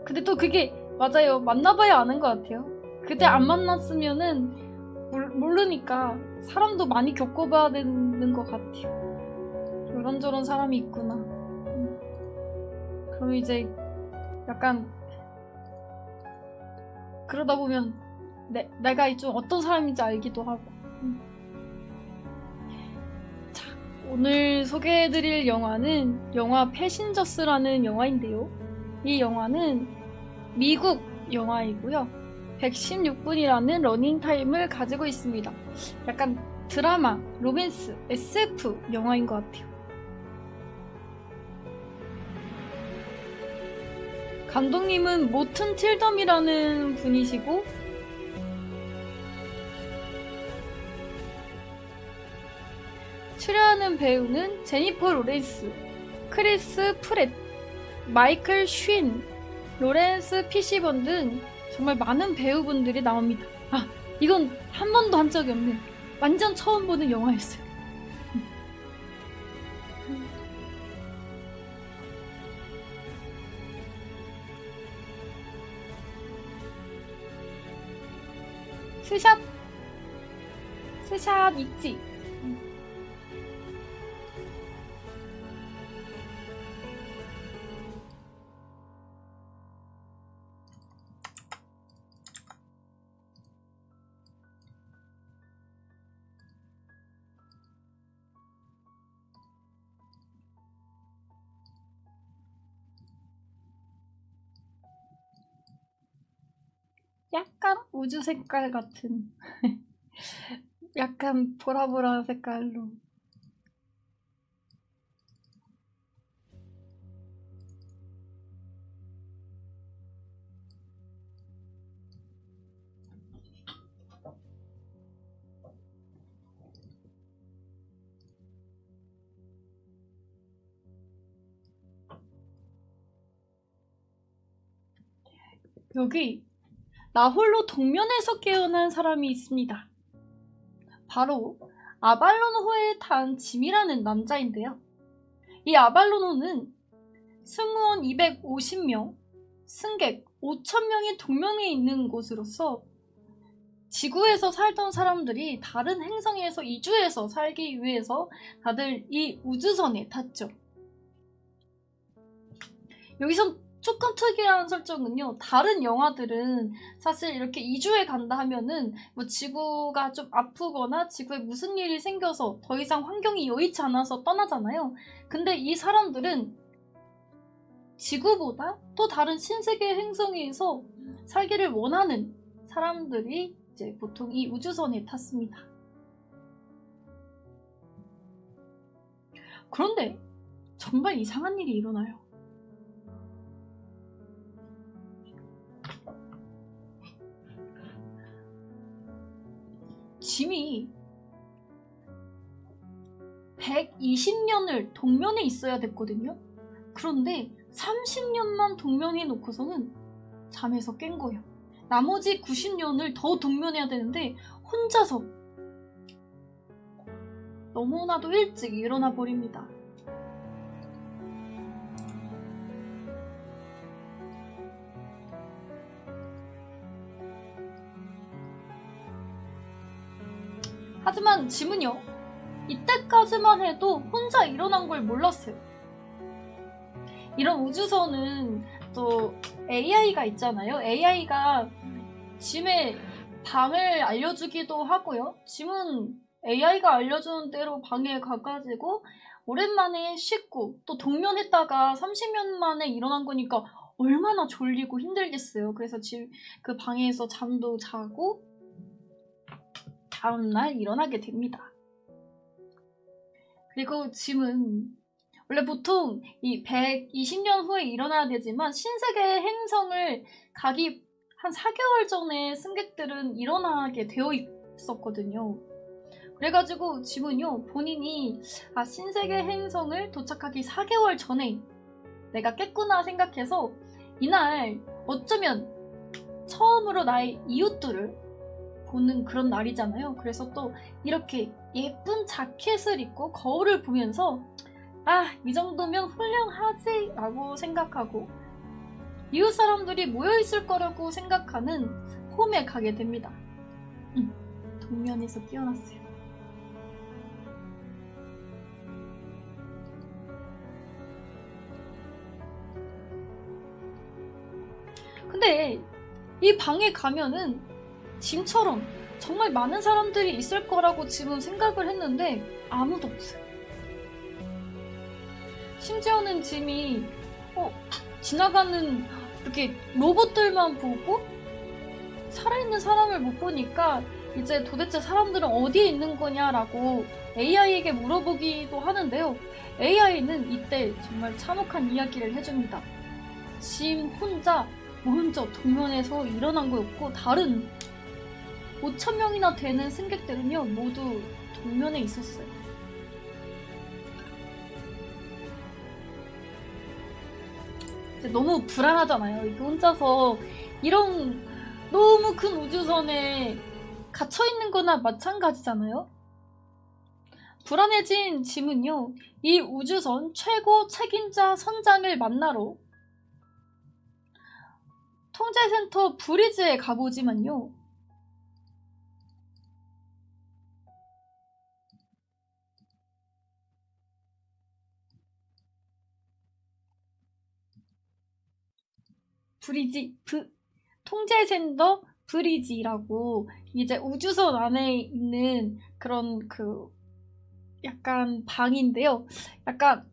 근데 또 그게 맞아요. 만나봐야 아는 것 같아요. 그때 안 만났으면은 모르니까 사람도 많이 겪어봐야 되는 것 같아요. 이런저런 사람이 있구나. 그럼 이제 약간 그러다 보면 내가 좀 어떤 사람인지 알기도 하고. 자, 오늘 소개해드릴 영화는 영화 패신저스라는 영화인데요. 이 영화는 미국 영화이고요. 116분이라는 러닝타임을 가지고 있습니다. 약간 드라마, 로맨스, SF 영화인 것 같아요. 감독님은 모튼 틸덤이라는 분이시고 출연하는 배우는 제니퍼 로렌스, 크리스 프렛, 마이클 쉰, 로렌스 피시번 등 정말 많은 배우분들이 나옵니다. 아, 이건 한 번도 한 적이 없는 완전 처음 보는 영화였어요. 스샷 있지? 약간 우주 색깔 같은 약간 보라보라 색깔로. 여기 나 홀로 동면에서 깨어난 사람이 있습니다. 바로 아발로노호에 탄 짐이라는 남자인데요. 이 아발로노는 승무원 250명, 승객 5,000명이 동면에 있는 곳으로서 지구에서 살던 사람들이 다른 행성에서 이주해서 살기 위해서 다들 이 우주선에 탔죠. 여기서 조금 특이한 설정은요. 다른 영화들은 사실 이렇게 이주해 간다 하면은 뭐 지구가 좀 아프거나 지구에 무슨 일이 생겨서 더 이상 환경이 여의치 않아서 떠나잖아요. 근데 이 사람들은 지구보다 또 다른 신세계 행성에서 살기를 원하는 사람들이 이제 보통 이 우주선에 탔습니다. 그런데 정말 이상한 일이 일어나요. 짐이 120년을 동면에 있어야 됐거든요. 그런데 30년만 동면에 놓고서는 잠에서 깬 거예요. 나머지 90년을 더 동면해야 되는데 혼자서 너무나도 일찍 일어나 버립니다. 하지만 짐은요, 이때까지만 해도 혼자 일어난 걸 몰랐어요. 이런 우주선은 또 AI가 있잖아요. AI가 짐의 방을 알려주기도 하고요. 짐은 AI가 알려주는 대로 방에 가가지고 오랜만에 씻고 또 동면했다가 30년 만에 일어난 거니까 얼마나 졸리고 힘들겠어요. 그래서 그 방에서 잠도 자고 다음날 일어나게 됩니다. 그리고 짐은 원래 보통 이 120년 후에 일어나야 되지만 신세계 행성을 가기 한 4개월 전에 승객들은 일어나게 되어 있었거든요. 그래가지고 짐은요, 본인이 신세계 행성을 도착하기 4개월 전에 내가 깼구나 생각해서 이날 어쩌면 처음으로 나의 이웃들을 보는 그런 날이잖아요. 그래서 또 이렇게 예쁜 자켓을 입고 거울을 보면서 이 정도면 훌륭하지 라고 생각하고 이웃 사람들이 모여있을 거라고 생각하는 홈에 가게 됩니다. 동면에서 뛰어났어요. 근데 이 방에 가면은 짐처럼 정말 많은 사람들이 있을 거라고 지금 생각을 했는데 아무도 없어요. 심지어는 짐이 지나가는 이렇게 로봇들만 보고 살아있는 사람을 못 보니까 이제 도대체 사람들은 어디에 있는 거냐라고 AI에게 물어보기도 하는데요. AI는 이때 정말 참혹한 이야기를 해줍니다. 짐 혼자 먼저 동면에서 일어난 거였고 다른 5,000명이나 되는 승객들은요 모두 동면에 있었어요. 이제 너무 불안하잖아요. 이게 혼자서 이런 너무 큰 우주선에 갇혀있는 거나 마찬가지잖아요. 불안해진 짐은요 이 우주선 최고 책임자 선장을 만나러 통제센터 브리즈에 가보지만요 통제센터 브리지라고 이제 우주선 안에 있는 그런 약간 방인데요. 약간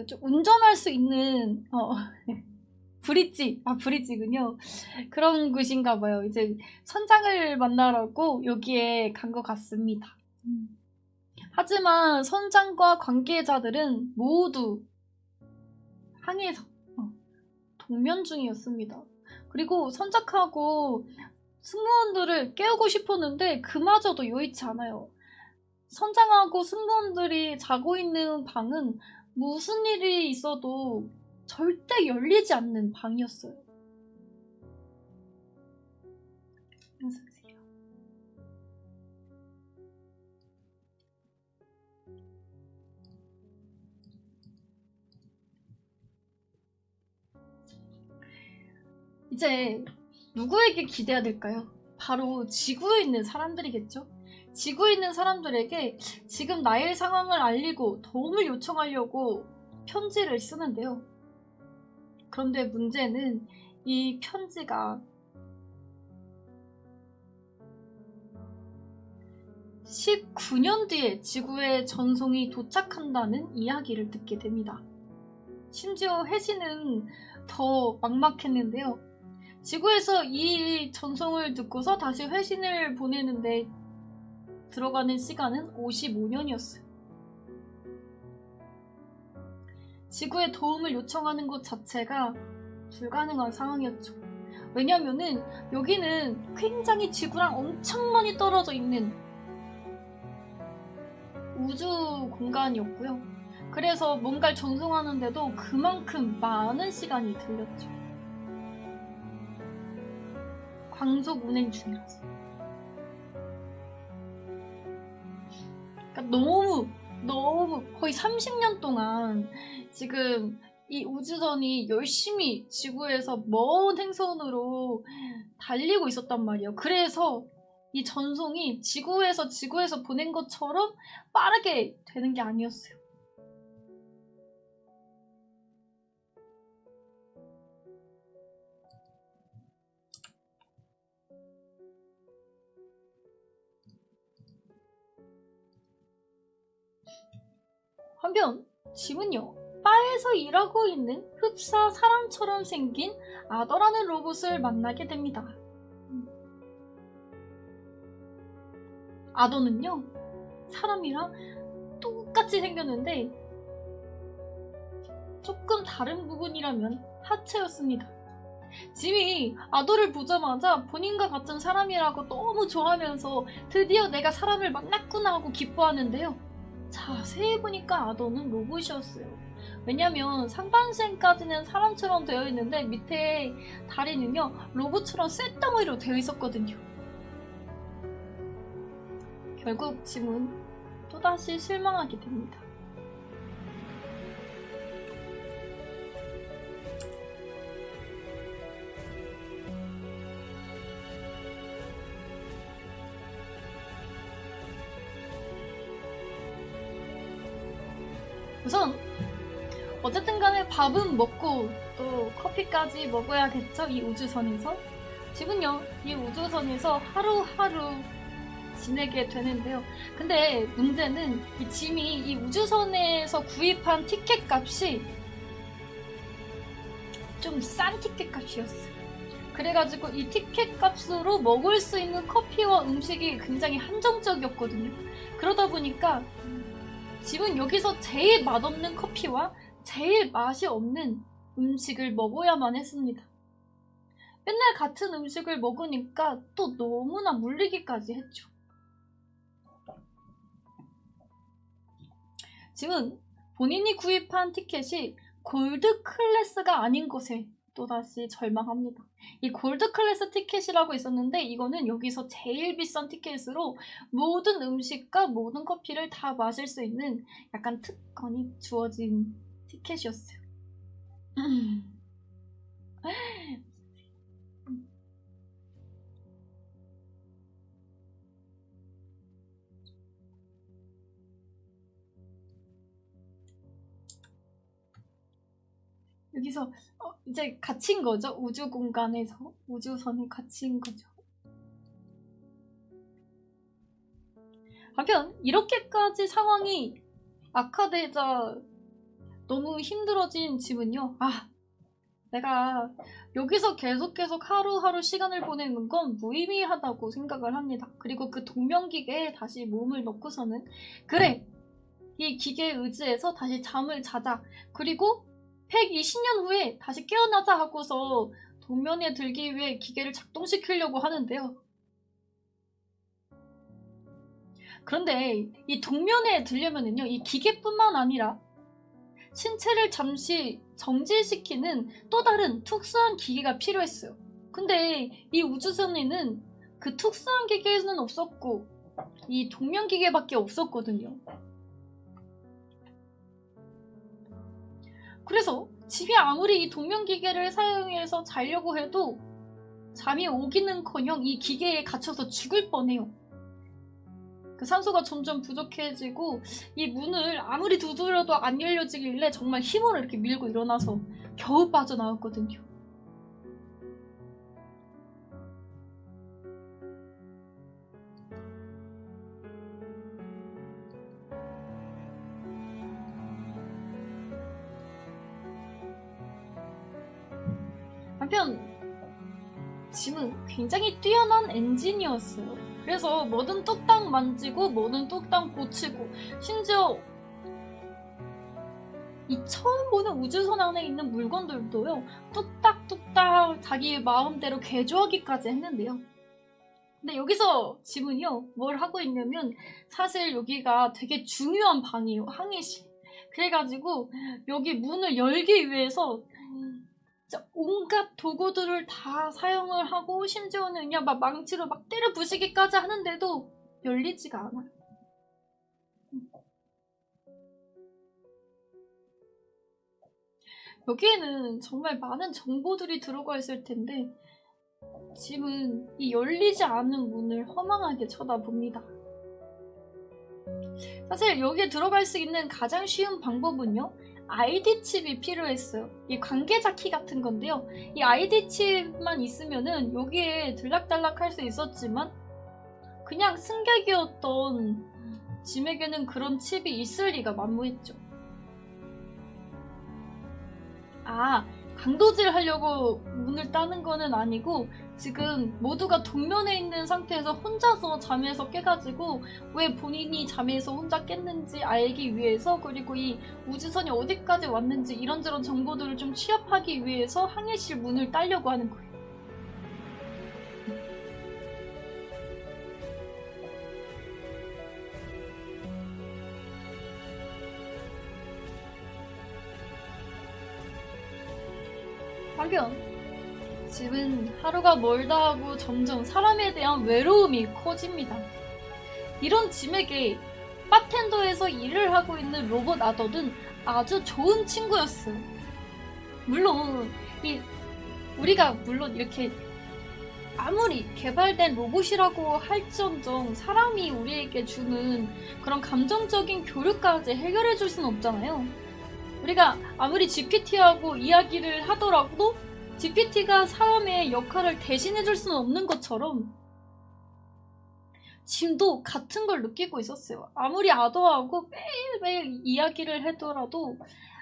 좀 운전할 수 있는 브리지군요. 그런 곳인가 봐요. 이제 선장을 만나라고 여기에 간 것 같습니다. 하지만 선장과 관계자들은 모두 항해에서 동면 중이었습니다. 그리고 선장하고 승무원들을 깨우고 싶었는데 그마저도 여의치 않아요. 선장하고 승무원들이 자고 있는 방은 무슨 일이 있어도 절대 열리지 않는 방이었어요. 이제 누구에게 기대야 될까요? 바로 지구에 있는 사람들이겠죠? 지구에 있는 사람들에게 지금 나의 상황을 알리고 도움을 요청하려고 편지를 쓰는데요. 그런데 문제는 이 편지가 19년 뒤에 지구에 전송이 도착한다는 이야기를 듣게 됩니다. 심지어 해시는 더 막막했는데요. 지구에서 이 전송을 듣고서 다시 회신을 보내는데 들어가는 시간은 55년이었어요. 지구에 도움을 요청하는 것 자체가 불가능한 상황이었죠. 왜냐면은 여기는 굉장히 지구랑 엄청 많이 떨어져 있는 우주 공간이었고요. 그래서 뭔가를 전송하는데도 그만큼 많은 시간이 들렸죠. 광속 운행 중이라서. 그러니까 너무 거의 30년 동안 지금 이 우주선이 열심히 지구에서 먼 행선으로 달리고 있었단 말이에요. 그래서 이 전송이 지구에서 보낸 것처럼 빠르게 되는 게 아니었어요. 한편 짐은요 바에서 일하고 있는 흡사 사람처럼 생긴 아더라는 로봇을 만나게 됩니다. 아더는요 사람이랑 똑같이 생겼는데 조금 다른 부분이라면 하체였습니다. 짐이 아더를 보자마자 본인과 같은 사람이라고 너무 좋아하면서 드디어 내가 사람을 만났구나 하고 기뻐하는데요. 자세히 보니까 아더는 로봇이었어요. 왜냐면 상반신까지는 사람처럼 되어 있는데 밑에 다리는요 로봇처럼 쇳덩어리로 되어 있었거든요. 결국 짐은 또다시 실망하게 됩니다. 우선 어쨌든 간에 밥은 먹고 또 커피까지 먹어야겠죠, 이 우주선에서. 지금요, 이 우주선에서 하루하루 지내게 되는데요. 근데 문제는 이 짐이 이 우주선에서 구입한 티켓 값이 좀 싼 티켓 값이었어요. 그래가지고 이 티켓 값으로 먹을 수 있는 커피와 음식이 굉장히 한정적이었거든요. 그러다 보니까 짐은 여기서 제일 맛없는 커피와 제일 맛이 없는 음식을 먹어야만 했습니다. 맨날 같은 음식을 먹으니까 또 너무나 물리기까지 했죠. 짐은 본인이 구입한 티켓이 골드 클래스가 아닌 것에 또다시 절망합니다. 이 골드 클래스 티켓이라고 있었는데 이거는 여기서 제일 비싼 티켓으로 모든 음식과 모든 커피를 다 마실 수 있는 약간 특권이 주어진 티켓이었어요. 여기서 이제 갇힌 거죠. 우주 공간에서 우주선에 갇힌 거죠. 한편 이렇게까지 상황이 악화되자 너무 힘들어진 짐은요. 내가 여기서 계속 하루하루 시간을 보내는 건 무의미하다고 생각을 합니다. 그리고 그 동명기계에 다시 몸을 넣고서는 그래! 이 기계에 의지해서 다시 잠을 자자. 그리고 120년 후에 다시 깨어나자 하고서 동면에 들기 위해 기계를 작동시키려고 하는데요. 그런데 이 동면에 들려면은요, 이 기계뿐만 아니라 신체를 잠시 정지시키는 또 다른 특수한 기계가 필요했어요. 근데 이 우주선에는 그 특수한 기계는 없었고 이 동면 기계밖에 없었거든요. 그래서 집이 아무리 이 동면 기계를 사용해서 자려고 해도 잠이 오기는커녕 이 기계에 갇혀서 죽을 뻔해요. 그 산소가 점점 부족해지고 이 문을 아무리 두드려도 안 열려지길래 정말 힘으로 이렇게 밀고 일어나서 겨우 빠져나왔거든요. 한편 짐은 굉장히 뛰어난 엔지니어였어요. 그래서 뭐든 뚝딱 만지고 뭐든 뚝딱 고치고 심지어 이 처음 보는 우주선 안에 있는 물건들도요 뚝딱뚝딱 자기 마음대로 개조하기까지 했는데요. 근데 여기서 짐은요 뭘 하고 있냐면 사실 여기가 되게 중요한 방이에요. 항해실. 그래가지고 여기 문을 열기 위해서 온갖 도구들을 다 사용을 하고 심지어는 그냥 막 망치로 막 때려 부시기까지 하는데도 열리지가 않아요. 여기에는 정말 많은 정보들이 들어가 있을 텐데 짐은 이 열리지 않은 문을 허망하게 쳐다봅니다. 사실 여기에 들어갈 수 있는 가장 쉬운 방법은요 ID 칩이 필요했어요. 이 관계자 키 같은 건데요. 이 ID 칩만 있으면은 여기에 들락달락 할 수 있었지만 그냥 승객이었던 짐에게는 그런 칩이 있을 리가 만무했죠. 강도질 하려고 문을 따는 거는 아니고 지금 모두가 동면에 있는 상태에서 혼자서 잠에서 깨가지고 왜 본인이 잠에서 혼자 깼는지 알기 위해서 그리고 이 우주선이 어디까지 왔는지 이런저런 정보들을 좀 취합하기 위해서 항해실 문을 따려고 하는 거예요. 한편 짐은 하루가 멀다 하고 점점 사람에 대한 외로움이 커집니다. 이런 짐에게 바텐더에서 일을 하고 있는 로봇 아더는 아주 좋은 친구였어요. 물론 우리가 이렇게 아무리 개발된 로봇이라고 할지언정 사람이 우리에게 주는 그런 감정적인 교류까지 해결해 줄 수는 없잖아요. 우리가 아무리 GPT하고 이야기를 하더라도 GPT가 사람의 역할을 대신해 줄 수는 없는 것처럼 짐도 같은 걸 느끼고 있었어요. 아무리 아더하고 매일매일 이야기를 하더라도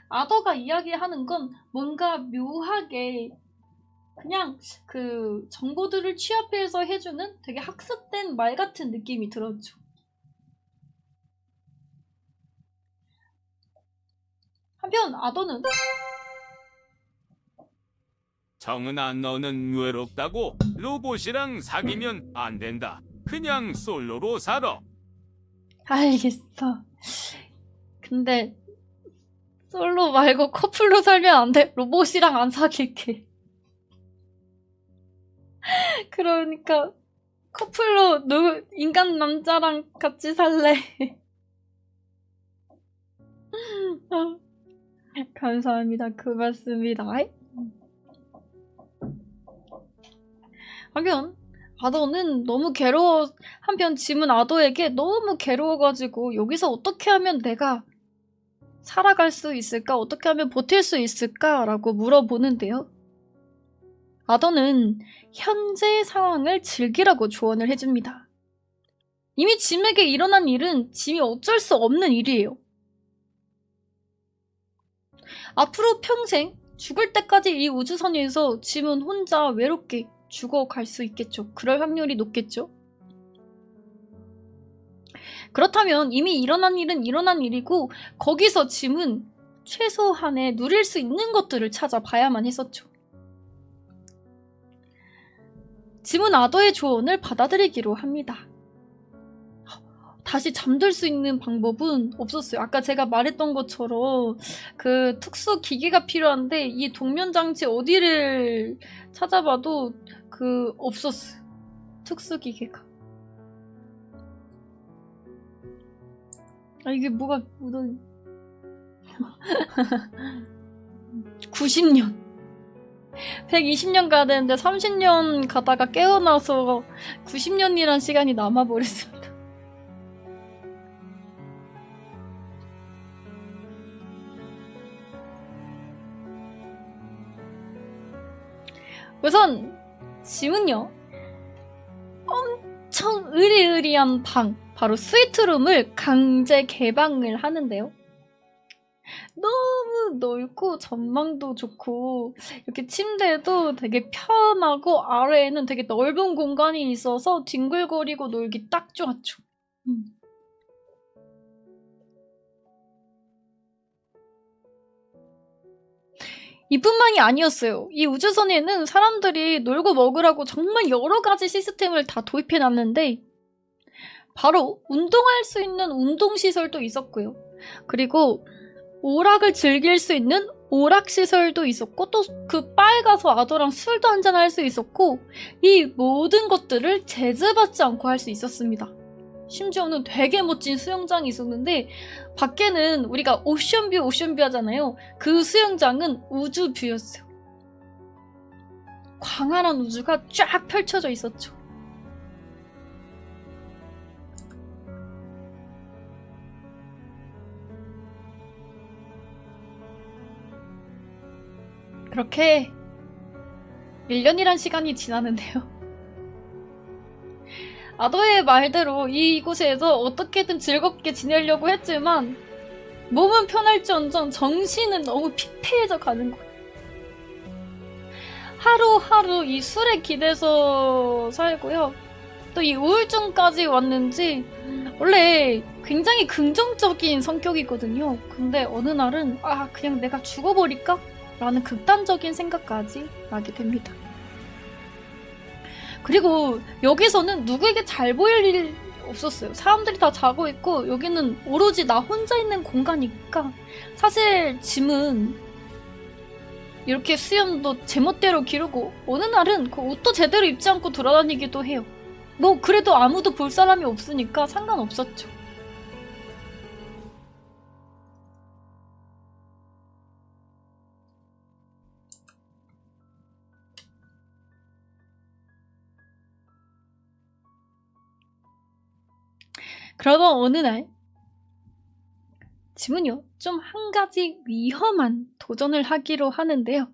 아더가 이야기하는 건 뭔가 묘하게 그냥 그 정보들을 취합해서 해주는 되게 학습된 말 같은 느낌이 들었죠. 한편 아더는 정은아, 너는 외롭다고? 로봇이랑 사귀면 안 된다. 그냥 솔로로 살아. 알겠어. 근데 솔로 말고 커플로 살면 안 돼. 로봇이랑 안 사귈게. 그러니까 커플로 인간 남자랑 같이 살래. 감사합니다. 그 말씀이다. 하긴 아더는 너무 괴로워. 한편 짐은 아더에게 너무 괴로워가지고 여기서 어떻게 하면 내가 살아갈 수 있을까? 어떻게 하면 버틸 수 있을까? 라고 물어보는데요. 아더는 현재 상황을 즐기라고 조언을 해줍니다. 이미 짐에게 일어난 일은 짐이 어쩔 수 없는 일이에요. 앞으로 평생 죽을 때까지 이 우주선에서 짐은 혼자 외롭게 죽어갈 수 있겠죠. 그럴 확률이 높겠죠. 그렇다면 이미 일어난 일은 일어난 일이고 거기서 짐은 최소한의 누릴 수 있는 것들을 찾아봐야만 했었죠. 짐은 아더의 조언을 받아들이기로 합니다. 다시 잠들 수 있는 방법은 없었어요. 아까 제가 말했던 것처럼 그 특수 기계가 필요한데 이 동면장치 어디를 찾아봐도 그 없었어요. 특수 기계가. 아 이게 뭐가 묻어 90년 120년 가야 되는데 30년 가다가 깨어나서 90년이란 시간이 남아버렸습니다. 우선 짐은요 엄청 으리으리한 방 바로 스위트룸을 강제 개방을 하는데요. 너무 넓고 전망도 좋고 이렇게 침대도 되게 편하고 아래에는 되게 넓은 공간이 있어서 뒹굴거리고 놀기 딱 좋았죠. 이뿐만이 아니었어요. 이 우주선에는 사람들이 놀고 먹으라고 정말 여러 가지 시스템을 다 도입해놨는데 바로 운동할 수 있는 운동시설도 있었고요. 그리고 오락을 즐길 수 있는 오락시설도 있었고 또 그 바에 가서 아더랑 술도 한잔할 수 있었고 이 모든 것들을 제재받지 않고 할 수 있었습니다. 심지어는 되게 멋진 수영장이 있었는데 밖에는 우리가 오션뷰 하잖아요. 그 수영장은 우주뷰였어요. 광활한 우주가 쫙 펼쳐져 있었죠. 그렇게 1년이란 시간이 지나는데요. 아더의 말대로 이곳에서 어떻게든 즐겁게 지내려고 했지만 몸은 편할지언정 정신은 너무 피폐해져 가는 거예요. 하루하루 이 술에 기대서 살고요. 또 이 우울증까지 왔는지 원래 굉장히 긍정적인 성격이거든요. 근데 어느 날은 그냥 내가 죽어버릴까? 라는 극단적인 생각까지 나게 됩니다. 그리고 여기서는 누구에게 잘 보일 일 없었어요. 사람들이 다 자고 있고 여기는 오로지 나 혼자 있는 공간이니까 사실 짐은 이렇게 수염도 제멋대로 기르고 어느 날은 그 옷도 제대로 입지 않고 돌아다니기도 해요. 뭐 그래도 아무도 볼 사람이 없으니까 상관없었죠. 그러던 어느 날 짐은요 좀 한 가지 위험한 도전을 하기로 하는데요.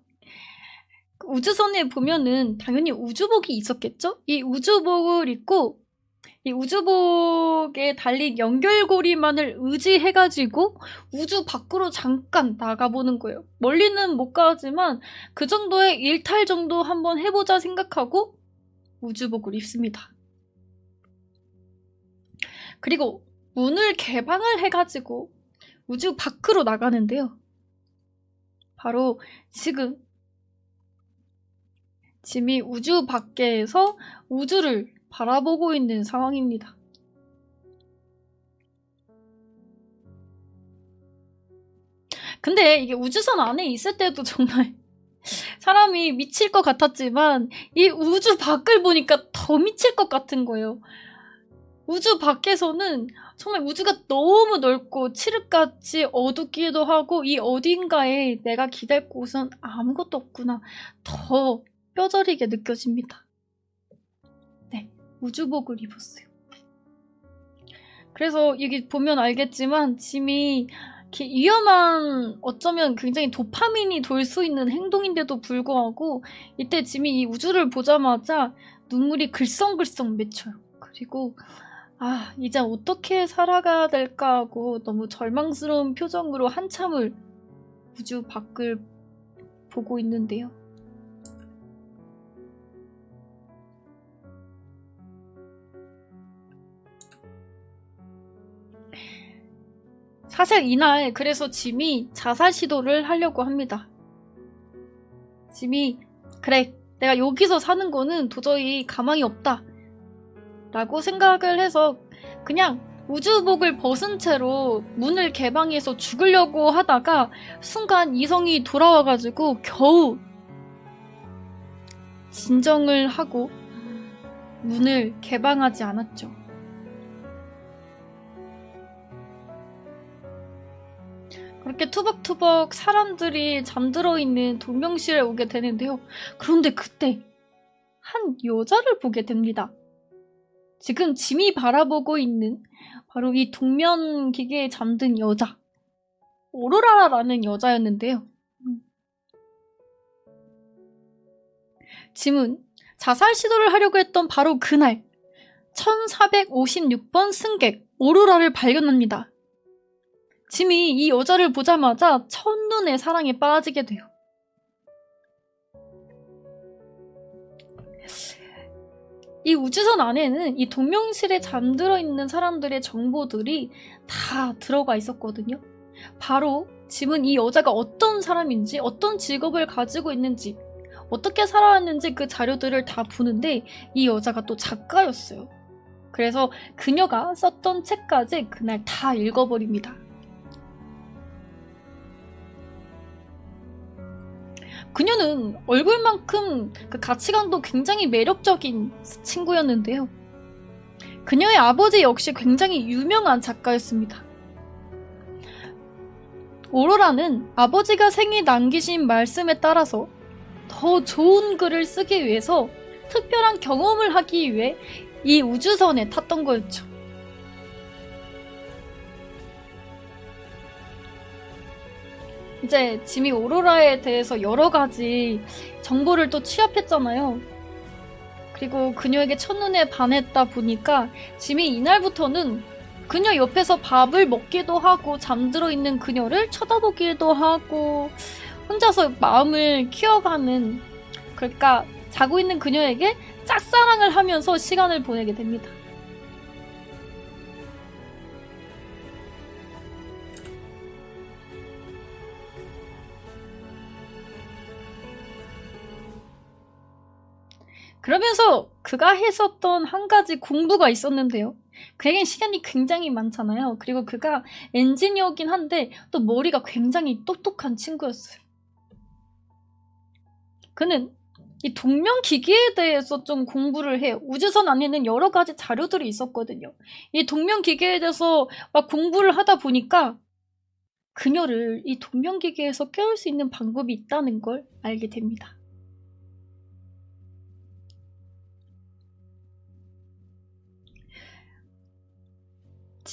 우주선에 보면은 당연히 우주복이 있었겠죠? 이 우주복을 입고 이 우주복에 달린 연결고리만을 의지해가지고 우주 밖으로 잠깐 나가보는 거예요. 멀리는 못 가지만 그 정도의 일탈 정도 한번 해보자 생각하고 우주복을 입습니다. 그리고 문을 개방을 해가지고 우주 밖으로 나가는데요. 바로 지금 짐이 우주 밖에서 우주를 바라보고 있는 상황입니다. 근데 이게 우주선 안에 있을 때도 정말 사람이 미칠 것 같았지만 이 우주 밖을 보니까 더 미칠 것 같은 거예요. 우주 밖에서는 정말 우주가 너무 넓고 칠흑같이 어둡기도 하고 이 어딘가에 내가 기댈 곳은 아무것도 없구나. 더 뼈저리게 느껴집니다. 네, 우주복을 입었어요. 그래서 여기 보면 알겠지만 짐이 이렇게 위험한 어쩌면 굉장히 도파민이 돌 수 있는 행동인데도 불구하고 이때 짐이 이 우주를 보자마자 눈물이 글썽글썽 맺혀요. 그리고 이제 어떻게 살아가야 될까 하고 너무 절망스러운 표정으로 한참을 우주 밖을 보고 있는데요. 사실 이날 그래서 짐이 자살 시도를 하려고 합니다. 짐이 그래 내가 여기서 사는 거는 도저히 가망이 없다 라고 생각을 해서 그냥 우주복을 벗은 채로 문을 개방해서 죽으려고 하다가 순간 이성이 돌아와가지고 겨우 진정을 하고 문을 개방하지 않았죠. 그렇게 투벅투벅 사람들이 잠들어 있는 동명실에 오게 되는데요. 그런데 그때 한 여자를 보게 됩니다. 지금 짐이 바라보고 있는 바로 이 동면기계에 잠든 여자, 오로라라는 여자였는데요. 짐은 자살 시도를 하려고 했던 바로 그날 1456번 승객 오로라를 발견합니다. 짐이 이 여자를 보자마자 첫눈에 사랑에 빠지게 돼요. 이 우주선 안에는 이 동명실에 잠들어 있는 사람들의 정보들이 다 들어가 있었거든요. 바로 짐은 이 여자가 어떤 사람인지, 어떤 직업을 가지고 있는지, 어떻게 살아왔는지 그 자료들을 다 보는데 이 여자가 또 작가였어요. 그래서 그녀가 썼던 책까지 그날 다 읽어버립니다. 그녀는 얼굴만큼 그 가치관도 굉장히 매력적인 친구였는데요. 그녀의 아버지 역시 굉장히 유명한 작가였습니다. 오로라는 아버지가 생에 남기신 말씀에 따라서 더 좋은 글을 쓰기 위해서 특별한 경험을 하기 위해 이 우주선에 탔던 거였죠. 이제 짐이 오로라에 대해서 여러 가지 정보를 또 취합했잖아요. 그리고 그녀에게 첫눈에 반했다 보니까 짐이 이날부터는 그녀 옆에서 밥을 먹기도 하고 잠들어 있는 그녀를 쳐다보기도 하고 혼자서 마음을 키워가는, 그러니까 자고 있는 그녀에게 짝사랑을 하면서 시간을 보내게 됩니다. 그러면서 그가 했었던 한 가지 공부가 있었는데요. 그에겐 시간이 굉장히 많잖아요. 그리고 그가 엔지니어긴 한데 또 머리가 굉장히 똑똑한 친구였어요. 그는 이 동면기계에 대해서 좀 공부를 해요. 우주선 안에는 여러 가지 자료들이 있었거든요. 이 동면기계에 대해서 막 공부를 하다 보니까 그녀를 이 동면기계에서 깨울 수 있는 방법이 있다는 걸 알게 됩니다.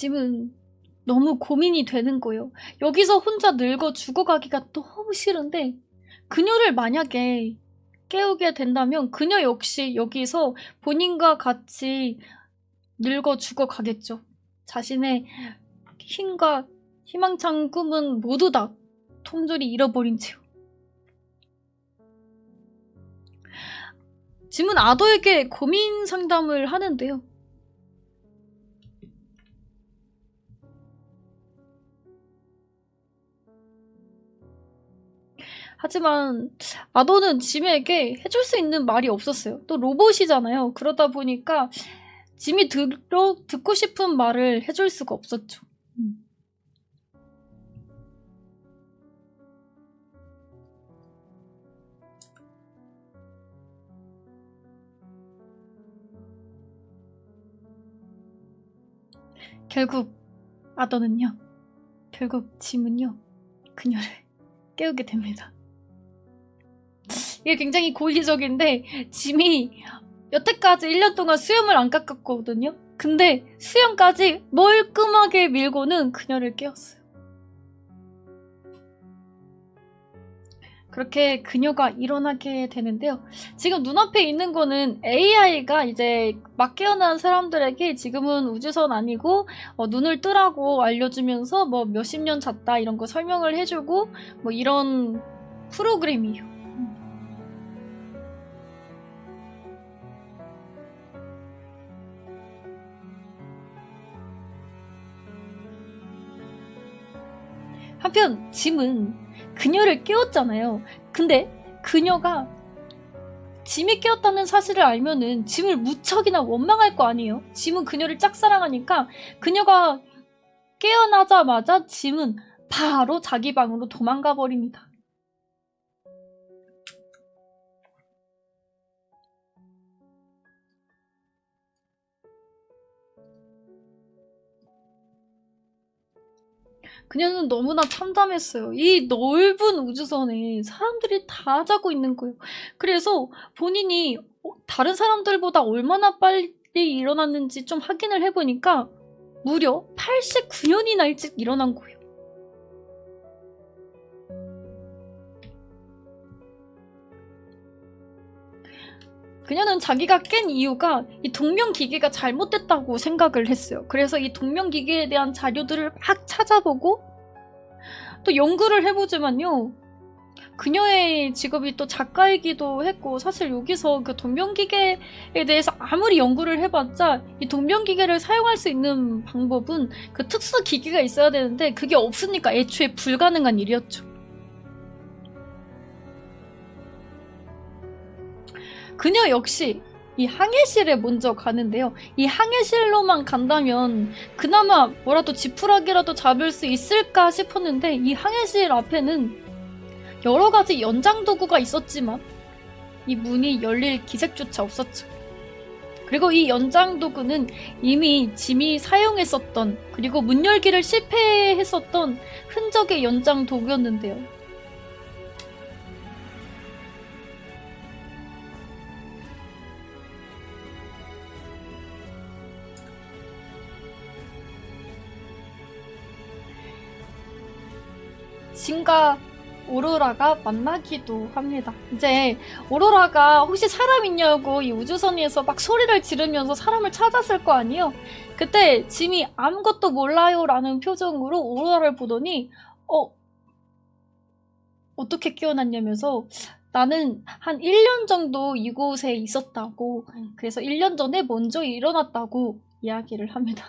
짐은 너무 고민이 되는 거예요. 여기서 혼자 늙어 죽어가기가 너무 싫은데 그녀를 만약에 깨우게 된다면 그녀 역시 여기서 본인과 같이 늙어 죽어가겠죠. 자신의 힘과 희망찬 꿈은 모두 다 통조리 잃어버린 채. 짐은 아도에게 고민 상담을 하는데요. 하지만 아도는 짐에게 해줄 수 있는 말이 없었어요. 또 로봇이잖아요. 그러다 보니까 짐이 듣고 싶은 말을 해줄 수가 없었죠. 결국 아도는요. 결국 짐은요. 그녀를 깨우게 됩니다. 이게 굉장히 고의적인데 짐이 여태까지 1년 동안 수염을 안 깎았거든요. 근데 수염까지 멀끔하게 밀고는 그녀를 깨웠어요. 그렇게 그녀가 일어나게 되는데요. 지금 눈앞에 있는 거는 AI가 이제 막 깨어난 사람들에게 지금은 우주선 아니고 눈을 뜨라고 알려주면서 뭐 몇십 년 잤다 이런 거 설명을 해주고 뭐 이런 프로그램이에요. 한편 짐은 그녀를 깨웠잖아요. 근데 그녀가 짐이 깨웠다는 사실을 알면은 짐을 무척이나 원망할 거 아니에요. 짐은 그녀를 짝사랑하니까 그녀가 깨어나자마자 짐은 바로 자기 방으로 도망가 버립니다. 그녀는 너무나 참담했어요. 이 넓은 우주선에 사람들이 다 자고 있는 거예요. 그래서 본인이 다른 사람들보다 얼마나 빨리 일어났는지 좀 확인을 해보니까 무려 89년이나 일찍 일어난 거예요. 그녀는 자기가 깬 이유가 이 동명기계가 잘못됐다고 생각을 했어요. 그래서 이 동명기계에 대한 자료들을 막 찾아보고 또 연구를 해보지만요. 그녀의 직업이 또 작가이기도 했고 사실 여기서 그 동명기계에 대해서 아무리 연구를 해봤자 이 동명기계를 사용할 수 있는 방법은 그 특수 기계가 있어야 되는데 그게 없으니까 애초에 불가능한 일이었죠. 그녀 역시 이 항해실에 먼저 가는데요. 이 항해실로만 간다면 그나마 뭐라도 지푸라기라도 잡을 수 있을까 싶었는데 이 항해실 앞에는 여러 가지 연장 도구가 있었지만 이 문이 열릴 기색조차 없었죠. 그리고 이 연장 도구는 이미 짐이 사용했었던 그리고 문 열기를 실패했었던 흔적의 연장 도구였는데요. 짐과 오로라가 만나기도 합니다. 이제 오로라가 혹시 사람 있냐고 이 우주선에서 막 소리를 지르면서 사람을 찾았을 거 아니에요? 그때 짐이 아무것도 몰라요 라는 표정으로 오로라를 보더니 어떻게 깨어났냐면서 나는 한 1년 정도 이곳에 있었다고 그래서 1년 전에 먼저 일어났다고 이야기를 합니다.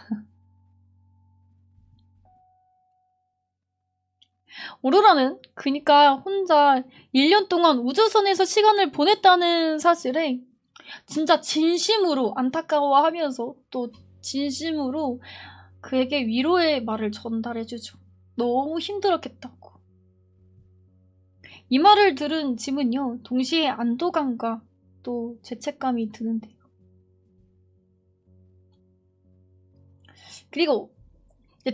오로라는 그니까 혼자 1년 동안 우주선에서 시간을 보냈다는 사실에 진짜 진심으로 안타까워하면서 또 진심으로 그에게 위로의 말을 전달해주죠. 너무 힘들었겠다고. 이 말을 들은 짐은요, 동시에 안도감과 또 죄책감이 드는데요. 그리고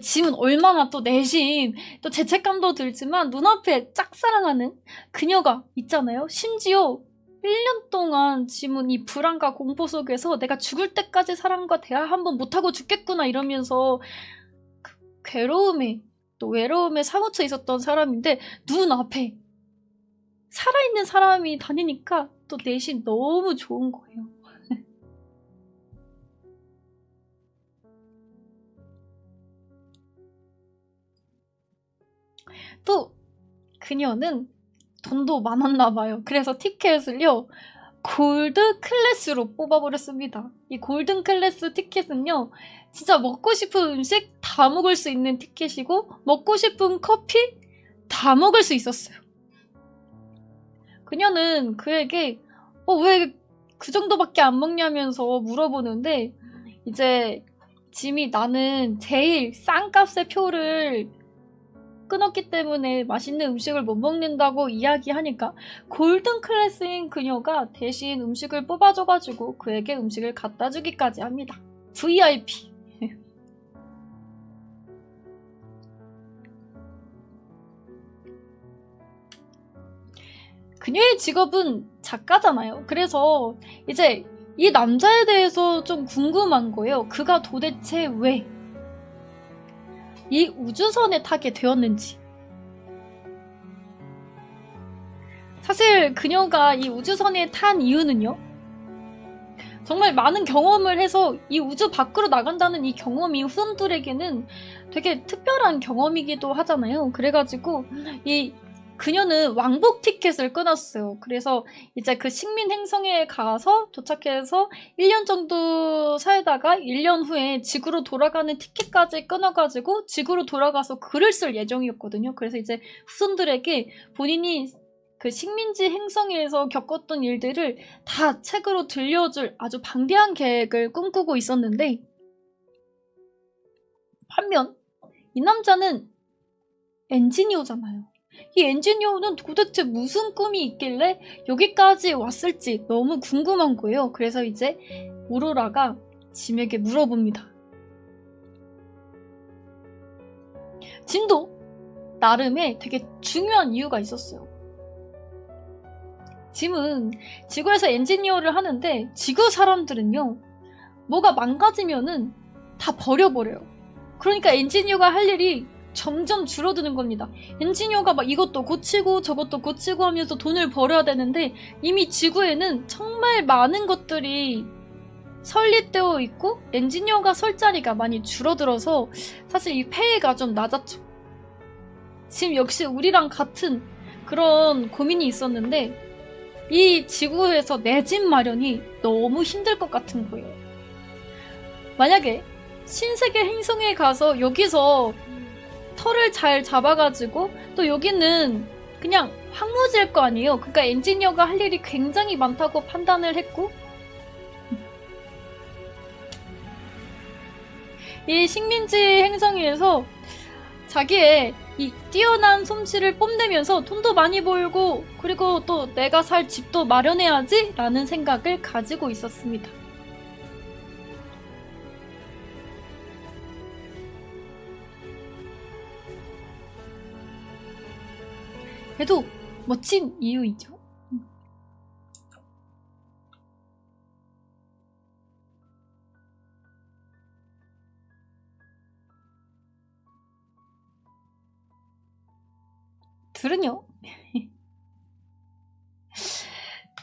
짐은 얼마나 또 내심 또 죄책감도 들지만 눈앞에 짝사랑하는 그녀가 있잖아요. 심지어 1년 동안 짐은 이 불안과 공포 속에서 내가 죽을 때까지 사람과 대화 한번 못하고 죽겠구나 이러면서 괴로움에 또 외로움에 사무쳐 있었던 사람인데 눈앞에 살아있는 사람이 다니니까 또 내심 너무 좋은 거예요. 또 그녀는 돈도 많았나 봐요. 그래서 티켓을요 골드 클래스로 뽑아버렸습니다. 이 골든 클래스 티켓은요 진짜 먹고 싶은 음식 다 먹을 수 있는 티켓이고 먹고 싶은 커피 다 먹을 수 있었어요. 그녀는 그에게 왜 그 정도밖에 안 먹냐면서 물어보는데 이제 짐이 나는 제일 싼 값의 표를 끊었기 때문에 맛있는 음식을 못 먹는다고 이야기하니까 골든 클래스인 그녀가 대신 음식을 뽑아줘가지고 그에게 음식을 갖다 주기까지 합니다. VIP. 그녀의 직업은 작가잖아요. 그래서 이제 이 남자에 대해서 좀 궁금한 거예요. 그가 도대체 왜 이 우주선에 타게 되었는지. 사실 그녀가 이 우주선에 탄 이유는요. 정말 많은 경험을 해서 이 우주 밖으로 나간다는 이 경험이 후손들에게는 되게 특별한 경험이기도 하잖아요. 그래가지고 이 그녀는 왕복 티켓을 끊었어요. 그래서 이제 그 식민 행성에 가서 도착해서 1년 정도 살다가 1년 후에 지구로 돌아가는 티켓까지 끊어가지고 지구로 돌아가서 글을 쓸 예정이었거든요. 그래서 이제 후손들에게 본인이 그 식민지 행성에서 겪었던 일들을 다 책으로 들려줄 아주 방대한 계획을 꿈꾸고 있었는데 반면 이 남자는 엔지니어잖아요. 이 엔지니어는 도대체 무슨 꿈이 있길래 여기까지 왔을지 너무 궁금한 거예요. 그래서 이제 오로라가 짐에게 물어봅니다. 짐도 나름의 되게 중요한 이유가 있었어요. 짐은 지구에서 엔지니어를 하는데 지구 사람들은요 뭐가 망가지면은 다 버려버려요. 그러니까 엔지니어가 할 일이 점점 줄어드는 겁니다. 엔지니어가 막 이것도 고치고 저것도 고치고 하면서 돈을 벌어야 되는데 이미 지구에는 정말 많은 것들이 설립되어 있고 엔지니어가 설 자리가 많이 줄어들어서 사실 이 폐해가 좀 낮았죠. 지금 역시 우리랑 같은 그런 고민이 있었는데 이 지구에서 내 집 마련이 너무 힘들 것 같은 거예요. 만약에 신세계 행성에 가서 여기서 털을 잘 잡아가지고 또 여기는 그냥 황무지일 거 아니에요. 그러니까 엔지니어가 할 일이 굉장히 많다고 판단을 했고 이 식민지 행성에서 자기의 이 뛰어난 솜씨를 뽐내면서 돈도 많이 벌고 그리고 또 내가 살 집도 마련해야지 라는 생각을 가지고 있었습니다. 그래도 멋진 이유이죠. 둘은요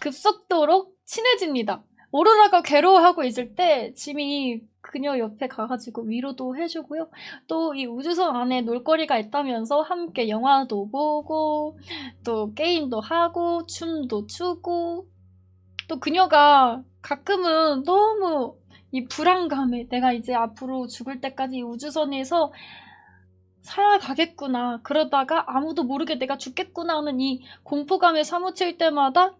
급속도로 친해집니다. 오로라가 괴로워하고 있을 때 짐이 그녀 옆에 가가지고 위로도 해주고요. 또 이 우주선 안에 놀거리가 있다면서 함께 영화도 보고 또 게임도 하고 춤도 추고 또 그녀가 가끔은 너무 이 불안감에 내가 이제 앞으로 죽을 때까지 이 우주선에서 살아가겠구나 그러다가 아무도 모르게 내가 죽겠구나 하는 이 공포감에 사무칠 때마다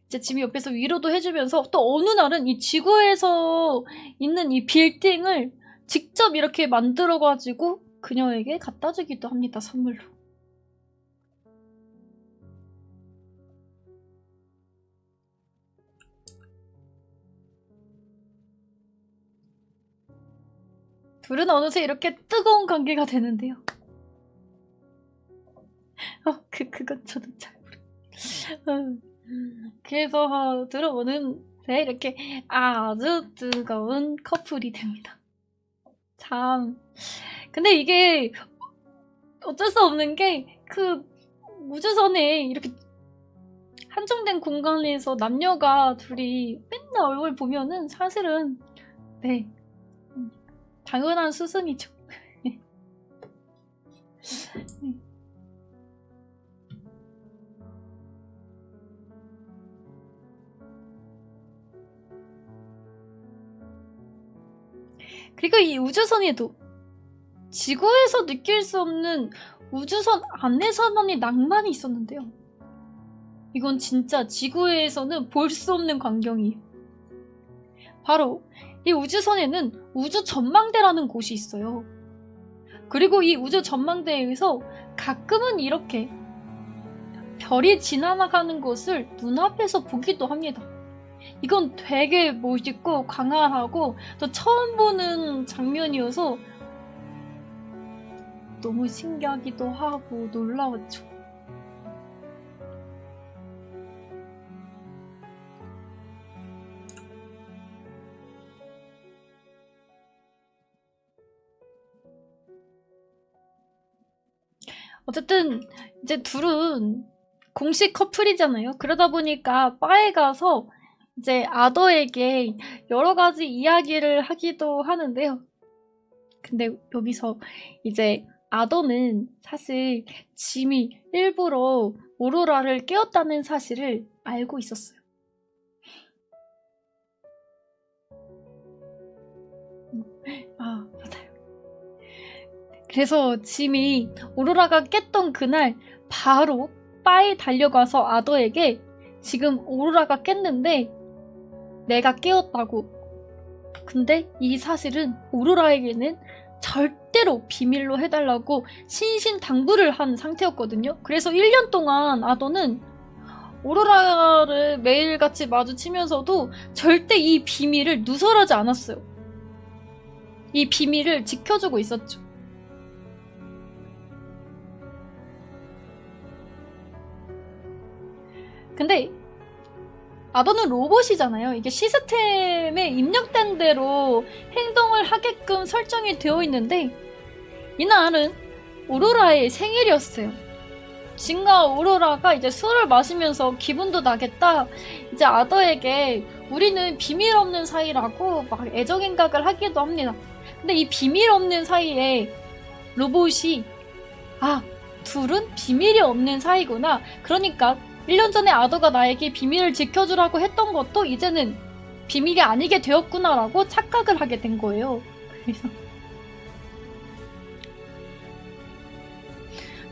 이제 짐이 옆에서 위로도 해주면서 또 어느 날은 이 지구에서 있는 이 빌딩을 직접 이렇게 만들어가지고 그녀에게 갖다 주기도 합니다. 선물로. 둘은 어느새 이렇게 뜨거운 관계가 되는데요. 그건 저도 잘 모르겠어요. 그래서 들어오는 새 이렇게 아주 뜨거운 커플이 됩니다. 참 근데 이게 어쩔 수 없는 게 그 우주선에 이렇게 한정된 공간에서 남녀가 둘이 맨날 얼굴 보면은 사실은 네 당연한 수순이죠. 네. 그리고 이 우주선에도 지구에서 느낄 수 없는 우주선 안에서만의 낭만이 있었는데요. 이건 진짜 지구에서는 볼 수 없는 광경이에요. 바로 이 우주선에는 우주 전망대라는 곳이 있어요. 그리고 이 우주 전망대에서 가끔은 이렇게 별이 지나가는 것을 눈앞에서 보기도 합니다. 이건 되게 멋있고 광활하고 또 처음 보는 장면이어서 너무 신기하기도 하고 놀라웠죠. 어쨌든 이제 둘은 공식 커플이잖아요. 그러다 보니까 바에 가서 이제 아더에게 여러 가지 이야기를 하기도 하는데요. 근데 여기서 이제 아더는 사실 짐이 일부러 오로라를 깨웠다는 사실을 알고 있었어요. 맞아요. 그래서 짐이 오로라가 깼던 그날 바로 바에 달려가서 아더에게 지금 오로라가 깼는데 내가 깨웠다고. 근데 이 사실은 오로라에게는 절대로 비밀로 해달라고 신신당부를 한 상태였거든요. 그래서 1년 동안 아더는 오로라를 매일같이 마주치면서도 절대 이 비밀을 누설하지 않았어요. 이 비밀을 지켜주고 있었죠. 근데 아더는 로봇이잖아요. 이게 시스템에 입력된 대로 행동을 하게끔 설정이 되어 있는데 이날은 오로라의 생일이었어요. 진과 오로라가 이제 술을 마시면서 기분도 나겠다. 이제 아더에게 우리는 비밀 없는 사이라고 막 애정행각을 하기도 합니다. 근데 이 비밀 없는 사이에 로봇이 둘은 비밀이 없는 사이구나. 그러니까 1년 전에 아더가 나에게 비밀을 지켜주라고 했던 것도 이제는 비밀이 아니게 되었구나라고 착각을 하게 된 거예요. 그래서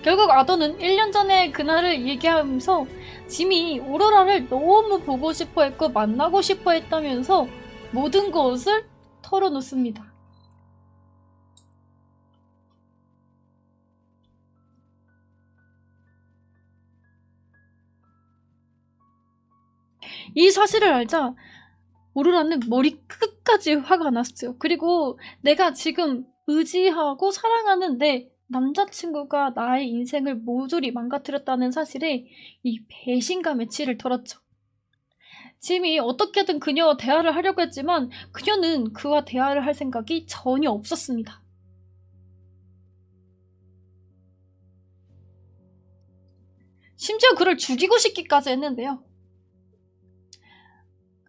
결국 아더는 1년 전에 그날을 얘기하면서 짐이 오로라를 너무 보고 싶어 했고 만나고 싶어 했다면서 모든 것을 털어놓습니다. 이 사실을 알자 오로라는 머리 끝까지 화가 났어요. 그리고 내가 지금 의지하고 사랑하는 내 남자친구가 나의 인생을 모조리 망가뜨렸다는 사실에 이 배신감에 치를 털었죠. 짐이 어떻게든 그녀와 대화를 하려고 했지만 그녀는 그와 대화를 할 생각이 전혀 없었습니다. 심지어 그를 죽이고 싶기까지 했는데요.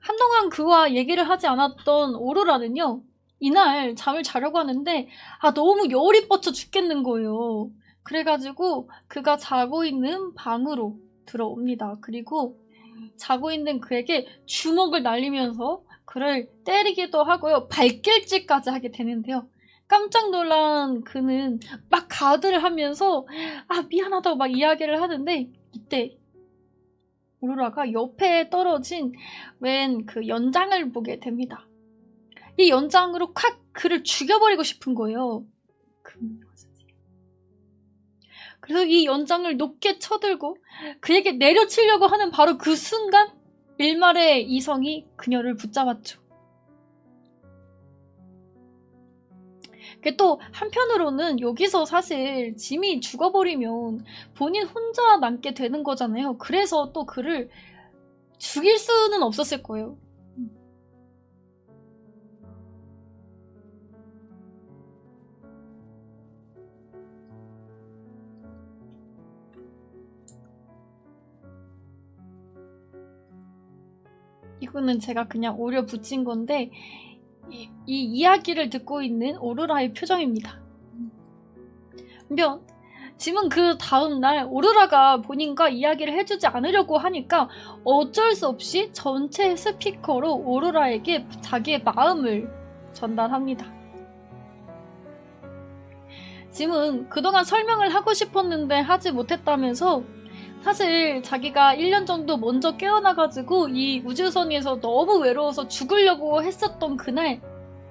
한동안 그와 얘기를 하지 않았던 오로라는요. 이날 잠을 자려고 하는데 너무 열이 뻗쳐 죽겠는 거예요. 그래가지고 그가 자고 있는 방으로 들어옵니다. 그리고 자고 있는 그에게 주먹을 날리면서 그를 때리기도 하고요. 발길질까지 하게 되는데요. 깜짝 놀란 그는 막 가드를 하면서 미안하다고 막 이야기를 하는데 이때 오로라가 옆에 떨어진 웬 그 연장을 보게 됩니다. 이 연장으로 콱 그를 죽여버리고 싶은 거예요. 그래서 이 연장을 높게 쳐들고 그에게 내려치려고 하는 바로 그 순간 일말의 이성이 그녀를 붙잡았죠. 또 한편으로는 여기서 사실 짐이 죽어버리면 본인 혼자 남게 되는 거잖아요. 그래서 또 그를 죽일 수는 없었을 거예요. 이거는 제가 그냥 오려 붙인 건데 이 이야기를 듣고 있는 오로라의 표정입니다. 면 짐은 그 다음날 오로라가 본인과 이야기를 해주지 않으려고 하니까 어쩔 수 없이 전체 스피커로 오로라에게 자기의 마음을 전달합니다. 짐은 그동안 설명을 하고 싶었는데 하지 못했다면서 사실 자기가 1년 정도 먼저 깨어나가지고 이 우주선에서 너무 외로워서 죽으려고 했었던 그날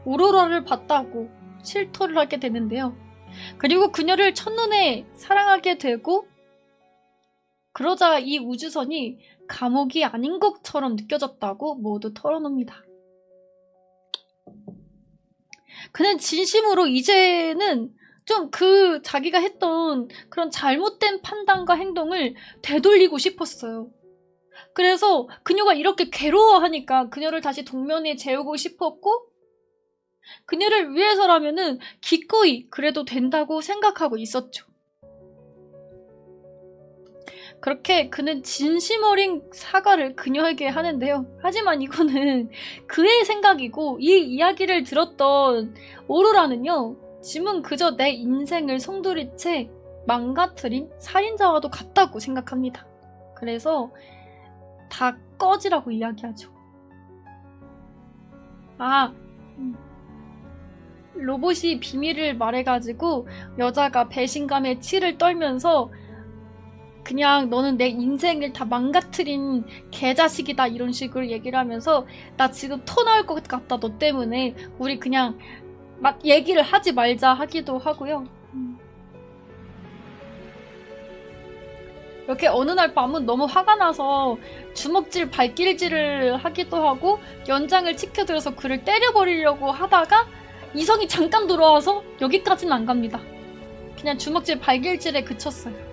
오로라를 봤다고 실토를 하게 되는데요. 그리고 그녀를 첫눈에 사랑하게 되고 그러자 이 우주선이 감옥이 아닌 것처럼 느껴졌다고 모두 털어놓습니다. 그는 진심으로 이제는 좀 그 자기가 했던 그런 잘못된 판단과 행동을 되돌리고 싶었어요. 그래서 그녀가 이렇게 괴로워하니까 그녀를 다시 동면에 재우고 싶었고 그녀를 위해서라면은 기꺼이 그래도 된다고 생각하고 있었죠. 그렇게 그는 진심 어린 사과를 그녀에게 하는데요. 하지만 이거는 그의 생각이고 이 이야기를 들었던 오로라는요. 짐은 그저 내 인생을 송두리째 망가뜨린 살인자와도 같다고 생각합니다. 그래서 다 꺼지라고 이야기하죠. 로봇이 비밀을 말해가지고 여자가 배신감에 치를 떨면서 그냥 너는 내 인생을 다 망가뜨린 개자식이다 이런 식으로 얘기를 하면서 나 지금 토 나올 것 같다 너 때문에 우리 그냥 막 얘기를 하지 말자 하기도 하고요. 이렇게 어느 날 밤은 너무 화가 나서 주먹질 발길질을 하기도 하고 연장을 치켜들어서 그를 때려버리려고 하다가 이성이 잠깐 돌아와서 여기까지는 안 갑니다. 그냥 주먹질 발길질에 그쳤어요.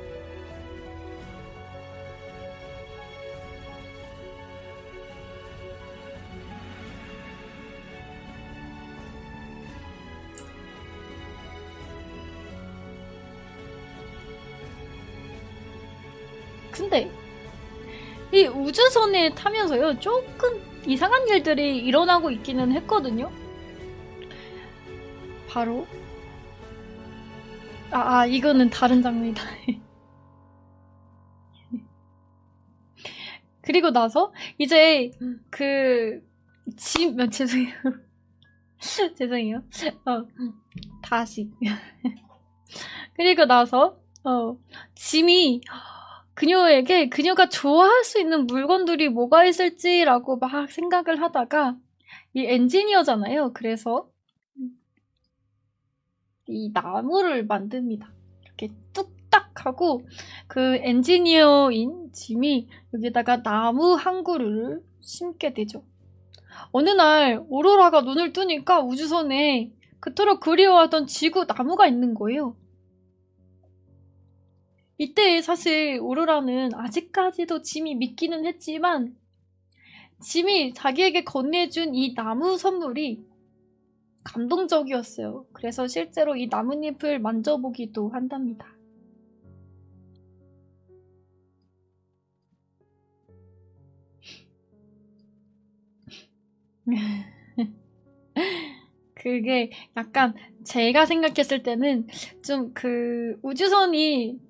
근데 이 우주선에 타면서요 조금 이상한 일들이 일어나고 있기는 했거든요. 바로 이거는 다른 장면이다. 그리고 나서 이제 죄송해요. 죄송해요. 다시. 그리고 나서 짐이 그녀에게 그녀가 좋아할 수 있는 물건들이 뭐가 있을지라고 막 생각을 하다가 이 엔지니어잖아요. 그래서 이 나무를 만듭니다. 이렇게 뚝딱 하고 그 엔지니어인 짐이 여기다가 나무 한 그루를 심게 되죠. 어느 날 오로라가 눈을 뜨니까 우주선에 그토록 그리워하던 지구 나무가 있는 거예요. 이때 사실 오로라는 아직까지도 짐이 믿기는 했지만 짐이 자기에게 건네준 이 나무 선물이 감동적이었어요. 그래서 실제로 이 나뭇잎을 만져보기도 한답니다. 그게 약간 제가 생각했을 때는 좀 우주선이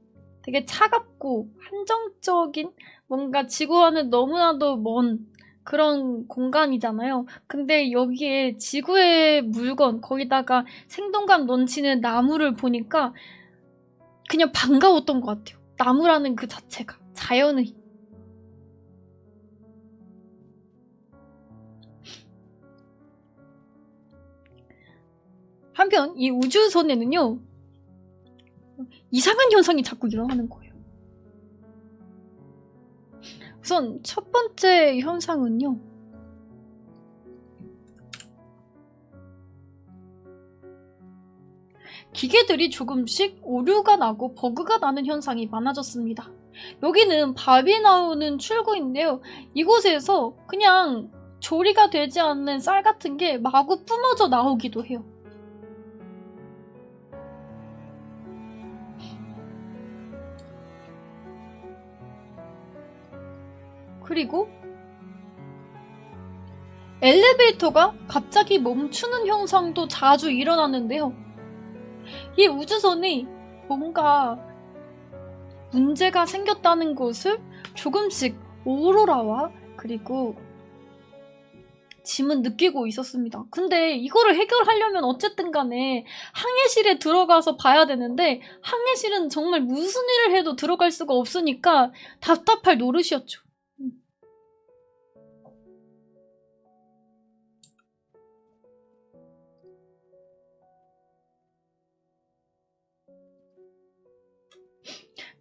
되게 차갑고 한정적인 뭔가 지구와는 너무나도 먼 그런 공간이잖아요. 근데 여기에 지구의 물건 거기다가 생동감 넘치는 나무를 보니까 그냥 반가웠던 것 같아요. 나무라는 그 자체가 자연의 한편 이 우주선에는요 이상한 현상이 자꾸 일어나는 거예요. 우선 첫 번째 현상은요. 기계들이 조금씩 오류가 나고 버그가 나는 현상이 많아졌습니다. 여기는 밥이 나오는 출구인데요. 이곳에서 그냥 조리가 되지 않는 쌀 같은 게 마구 뿜어져 나오기도 해요. 그리고 엘리베이터가 갑자기 멈추는 현상도 자주 일어나는데요. 이 우주선이 뭔가 문제가 생겼다는 것을 조금씩 오로라와 그리고 짐은 느끼고 있었습니다. 근데 이거를 해결하려면 어쨌든 간에 항해실에 들어가서 봐야 되는데 항해실은 정말 무슨 일을 해도 들어갈 수가 없으니까 답답할 노릇이었죠.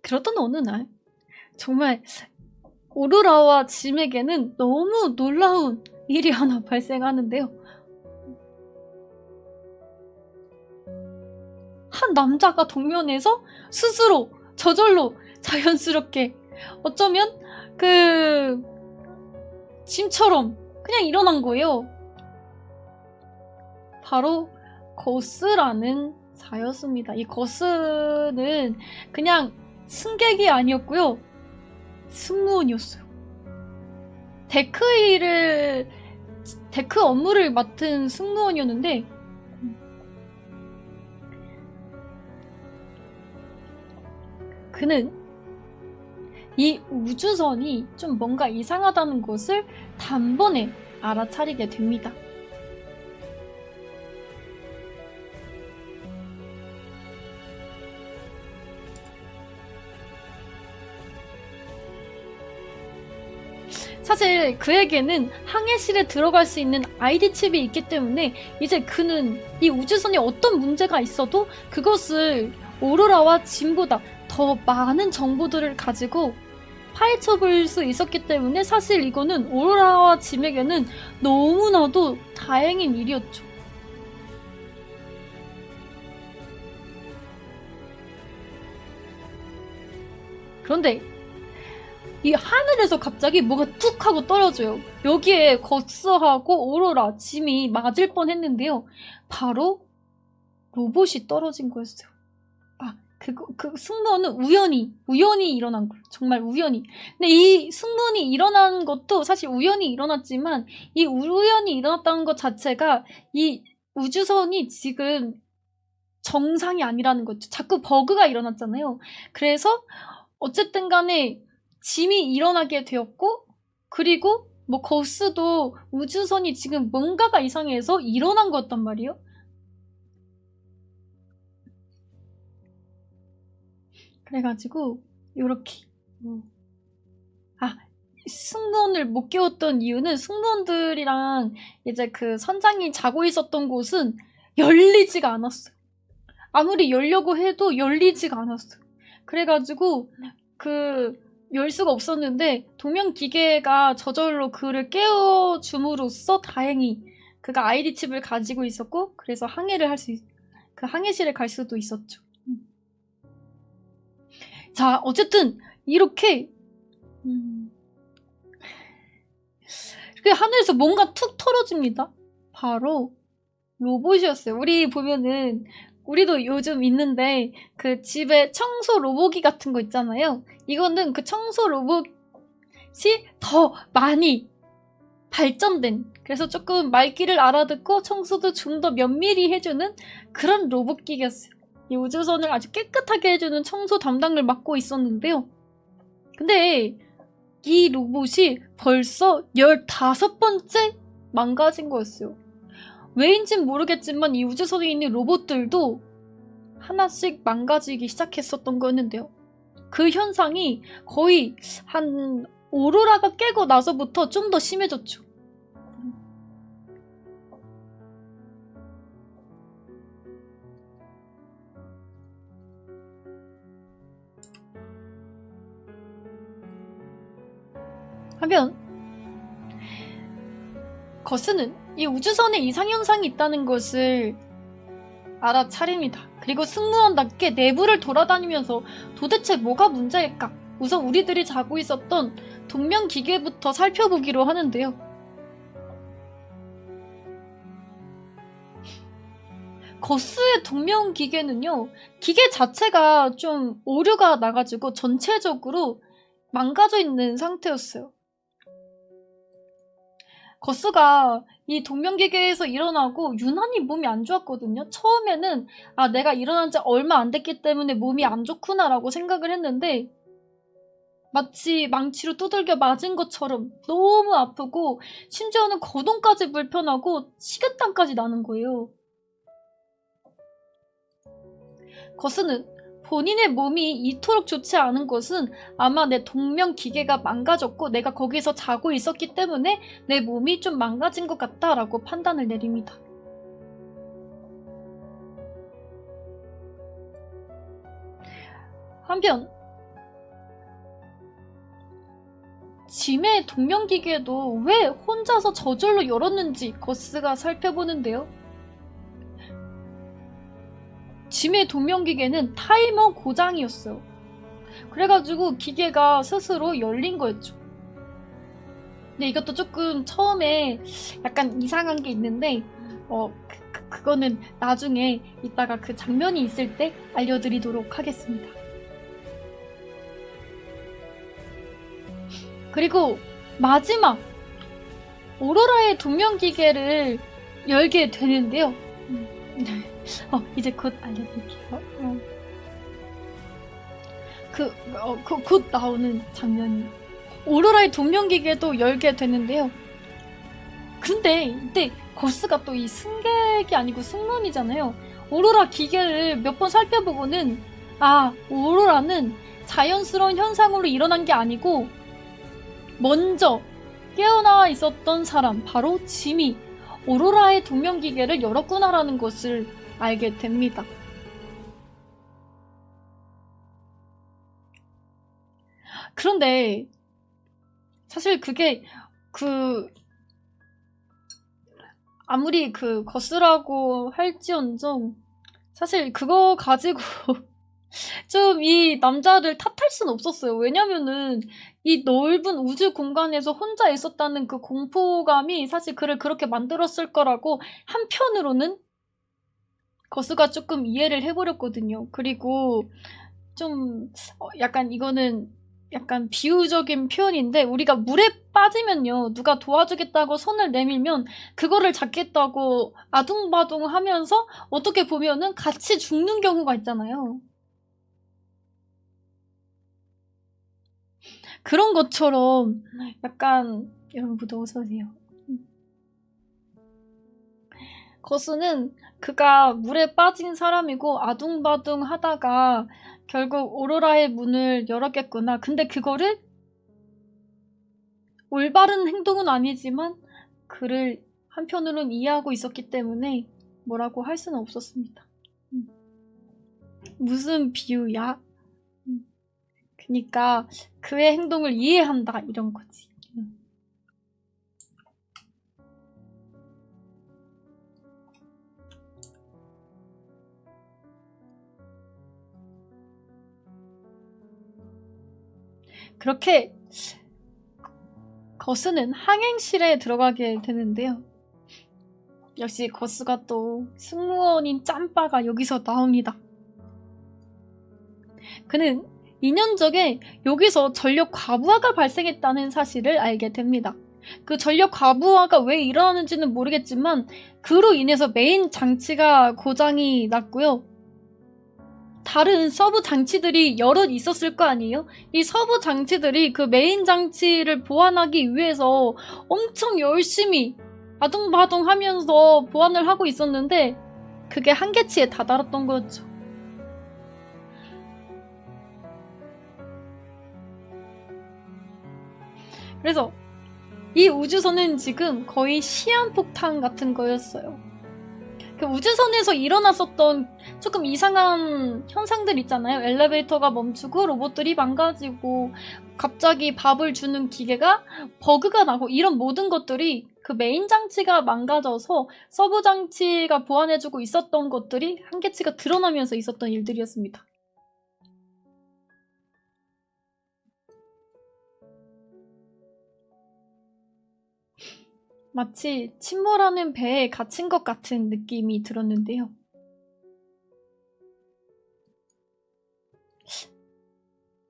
그러던 어느 날 정말 오로라와 짐에게는 너무 놀라운 일이 하나 발생하는데요. 한 남자가 동면에서 스스로 저절로 자연스럽게 어쩌면 그 짐처럼 그냥 일어난 거예요. 바로 거스라는 자였습니다. 이 거스는 그냥 승객이 아니었고요. 승무원이었어요. 데크 업무를 맡은 승무원이었는데 그는 이 우주선이 좀 뭔가 이상하다는 것을 단번에 알아차리게 됩니다. 사실 그에게는 항해실에 들어갈 수 있는 ID 칩이 있기 때문에 이제 그는 이 우주선이 어떤 문제가 있어도 그것을 오로라와 짐보다 더 많은 정보들을 가지고 파헤쳐 볼 수 있었기 때문에 사실 이거는 오로라와 짐에게는 너무나도 다행인 일이었죠. 그런데 이 하늘에서 갑자기 뭐가 툭 하고 떨어져요. 여기에 거스하고 오로라, 짐이 맞을 뻔했는데요. 바로 로봇이 떨어진 거였어요. 그 승무원은 우연히 일어난 거예요. 정말 우연히. 근데 이 승무원이 일어난 것도 사실 우연히 일어났지만 이 우연히 일어났다는 것 자체가 이 우주선이 지금 정상이 아니라는 거죠. 자꾸 버그가 일어났잖아요. 그래서 어쨌든 간에 짐이 일어나게 되었고 그리고 뭐 거스도 우주선이 지금 뭔가가 이상해서 일어난 거였단 말이에요. 그래가지고 요렇게 승무원을 못 깨웠던 이유는 승무원들이랑 이제 그 선장이 자고 있었던 곳은 열리지가 않았어요. 아무리 열려고 해도 열리지가 않았어요. 그래가지고 열 수가 없었는데 동명기계가 저절로 그를 깨워줌으로써 다행히 그가 ID 칩을 가지고 있었고 그래서 그 항해실에 갈 수도 있었죠. 자, 어쨌든 이렇게 하늘에서 뭔가 툭 털어집니다. 바로 로봇이었어요. 우리 보면은 우리도 요즘 있는데 그 집에 청소 로봇기 같은 거 있잖아요. 이거는 그 청소 로봇이 더 많이 발전된 그래서 조금 말귀를 알아듣고 청소도 좀 더 면밀히 해주는 그런 로봇기였어요. 이 우주선을 아주 깨끗하게 해주는 청소 담당을 맡고 있었는데요. 근데 이 로봇이 벌써 15번째 망가진 거였어요. 왜인진 모르겠지만 이 우주선에 있는 로봇들도 하나씩 망가지기 시작했었던 거였는데요. 그 현상이 거의 한 오로라가 깨고 나서부터 좀 더 심해졌죠. 하면 거스는 이 우주선에 이상현상이 있다는 것을 알아차립니다. 그리고 승무원답게 내부를 돌아다니면서 도대체 뭐가 문제일까? 우선 우리들이 자고 있었던 동명기계부터 살펴보기로 하는데요. 거스의 동명기계는요. 기계 자체가 좀 오류가 나가지고 전체적으로 망가져 있는 상태였어요. 거스가 이 동명기계에서 일어나고 유난히 몸이 안 좋았거든요. 처음에는 아, 내가 일어난 지 얼마 안 됐기 때문에 몸이 안 좋구나라고 생각을 했는데 마치 망치로 두들겨 맞은 것처럼 너무 아프고 심지어는 거동까지 불편하고 식은땀까지 나는 거예요. 거스는 본인의 몸이 이토록 좋지 않은 것은 아마 내 동명기계가 망가졌고 내가 거기서 자고 있었기 때문에 내 몸이 좀 망가진 것 같다라고 판단을 내립니다. 한편 짐의 동명기계도 왜 혼자서 저절로 열었는지 거스가 살펴보는데요. 짐의 동명기계는 타이머 고장이었어요. 그래가지고 기계가 스스로 열린 거였죠. 근데 이것도 조금 처음에 약간 이상한 게 있는데 그거는 나중에 이따가 그 장면이 있을 때 알려드리도록 하겠습니다. 그리고 마지막 오로라의 동명기계를 열게 되는데요. 이제 곧 알려드릴게요. 곧 나오는 장면이 오로라의 동명기계도 열게 되는데요. 근데 이때 거스가 또 이 승객이 아니고 승무원이잖아요. 오로라 기계를 몇 번 살펴보고는 아, 오로라는 자연스러운 현상으로 일어난 게 아니고 먼저 깨어나 있었던 사람, 바로 짐이 오로라의 동명기계를 열었구나라는 것을 알게 됩니다. 그런데 사실 그게 아무리 거스라고 할지언정 사실 그거 가지고 좀 이 남자를 탓할 순 없었어요. 왜냐면은 이 넓은 우주 공간에서 혼자 있었다는 그 공포감이 사실 그를 그렇게 만들었을 거라고 한편으로는 거스가 조금 이해를 해버렸거든요. 그리고 좀 약간 이거는 약간 비유적인 표현인데 우리가 물에 빠지면요. 누가 도와주겠다고 손을 내밀면 그거를 잡겠다고 아둥바둥 하면서 어떻게 보면은 같이 죽는 경우가 있잖아요. 그런 것처럼 약간 여러분 모두 어서오세요. 거스는 그가 물에 빠진 사람이고 아둥바둥 하다가 결국 오로라의 문을 열었겠구나. 근데 그거를 올바른 행동은 아니지만 그를 한편으로는 이해하고 있었기 때문에 뭐라고 할 수는 없었습니다. 무슨 비유야? 그니까 그의 행동을 이해한다 이런 거지. 그렇게 거스는 항행실에 들어가게 되는데요. 역시 거스가 또 승무원인 짬바가 여기서 나옵니다. 그는 2년 전에 여기서 전력 과부하가 발생했다는 사실을 알게 됩니다. 그 전력 과부하가 왜 일어나는지는 모르겠지만 그로 인해서 메인 장치가 고장이 났고요. 다른 서브 장치들이 여럿 있었을 거 아니에요? 이 서브 장치들이 그 메인 장치를 보완하기 위해서 엄청 열심히 아둥바둥 하면서 보완을 하고 있었는데 그게 한계치에 다다랐던 거였죠. 그래서 이 우주선은 지금 거의 시한폭탄 같은 거였어요. 그 우주선에서 일어났었던 조금 이상한 현상들 있잖아요. 엘리베이터가 멈추고 로봇들이 망가지고 갑자기 밥을 주는 기계가 버그가 나고 이런 모든 것들이 그 메인 장치가 망가져서 서브 장치가 보완해주고 있었던 것들이 한계치가 드러나면서 있었던 일들이었습니다. 마치 침몰하는 배에 갇힌 것 같은 느낌이 들었는데요.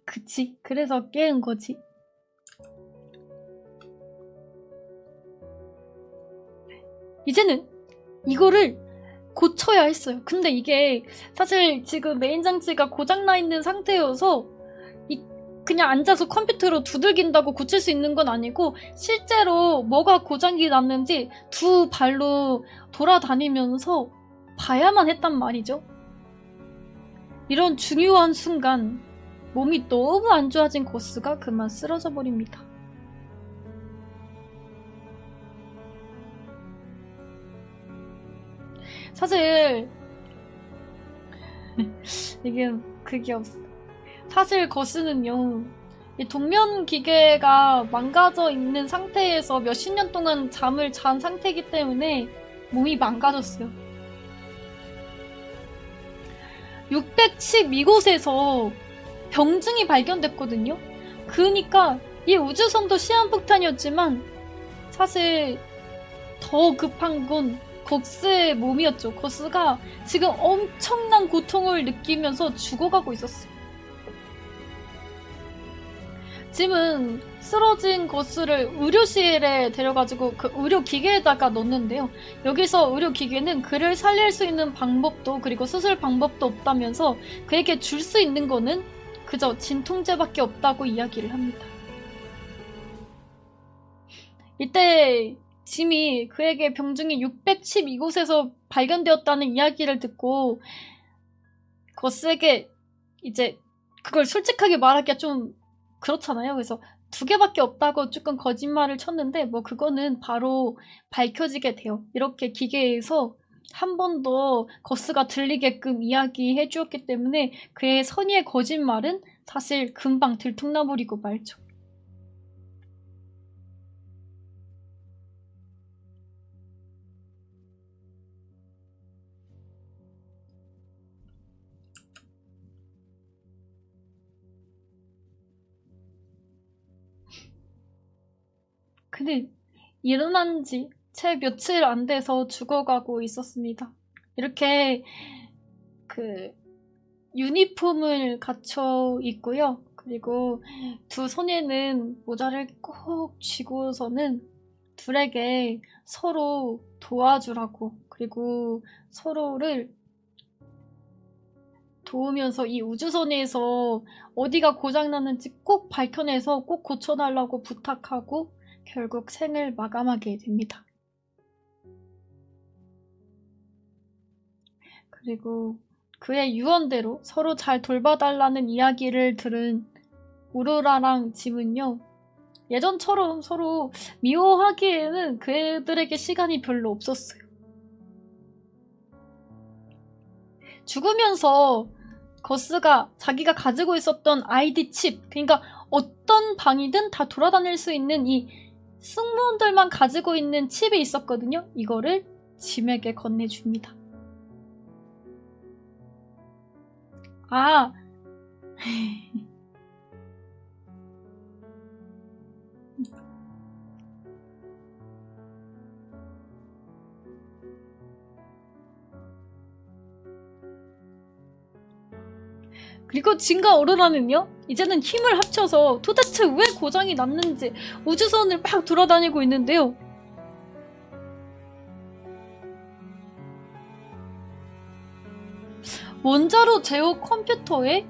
그치? 그래서 깨은 거지. 이제는 이거를 고쳐야 했어요. 근데 이게 사실 지금 메인 장치가 고장나 있는 상태여서 그냥 앉아서 컴퓨터로 두들긴다고 고칠 수 있는 건 아니고 실제로 뭐가 고장이 났는지 두 발로 돌아다니면서 봐야만 했단 말이죠. 이런 중요한 순간 몸이 너무 안 좋아진 거스가 그만 쓰러져 버립니다. 사실 이게 그게 없어. 사실 거스는요, 이 동면 기계가 망가져 있는 상태에서 몇십 년 동안 잠을 잔 상태이기 때문에 몸이 망가졌어요. 612곳에서 병증이 발견됐거든요. 그러니까 이 우주선도 시한폭탄이었지만 사실 더 급한 건 거스의 몸이었죠. 거스가 지금 엄청난 고통을 느끼면서 죽어가고 있었어요. 지금은 쓰러진 거스를 의료실에 데려가지고 그 의료기계에다가 넣는데요. 여기서 의료기계는 그를 살릴 수 있는 방법도 그리고 수술 방법도 없다면서 그에게 줄 수 있는 거는 그저 진통제밖에 없다고 이야기를 합니다. 이때 짐이 그에게 병증이 612곳에서 발견되었다는 이야기를 듣고 거스에게 이제 그걸 솔직하게 말하기가 좀 그렇잖아요. 그래서 2개밖에 없다고 조금 거짓말을 쳤는데 뭐 그거는 바로 밝혀지게 돼요. 이렇게 기계에서 한 번 더 거스가 들리게끔 이야기해 주었기 때문에 그의 선의의 거짓말은 사실 금방 들통나버리고 말죠. 근데 일어난 지 채 며칠 안 돼서 죽어가고 있었습니다. 이렇게 그 유니폼을 갖춰 있고요. 그리고 두 손에는 모자를 꼭 쥐고서는 둘에게 서로 도와주라고 그리고 서로를 도우면서 이 우주선에서 어디가 고장났는지 꼭 밝혀내서 꼭 고쳐달라고 부탁하고 결국 생을 마감하게 됩니다. 그리고 그의 유언대로 서로 잘 돌봐달라는 이야기를 들은 오로라랑 짐은요, 예전처럼 서로 미워하기에는 그들에게 시간이 별로 없었어요. 죽으면서 거스가 자기가 가지고 있었던 아이디 칩, 그러니까 어떤 방이든 다 돌아다닐 수 있는 이 승무원들만 가지고 있는 칩이 있었거든요. 이거를 짐에게 건네줍니다. 아, 그리고 진과 오로라는요, 이제는 힘을 합쳐서 도대체 왜 고장이 났는지 우주선을 막 돌아다니고 있는데요. 원자로 제어 컴퓨터의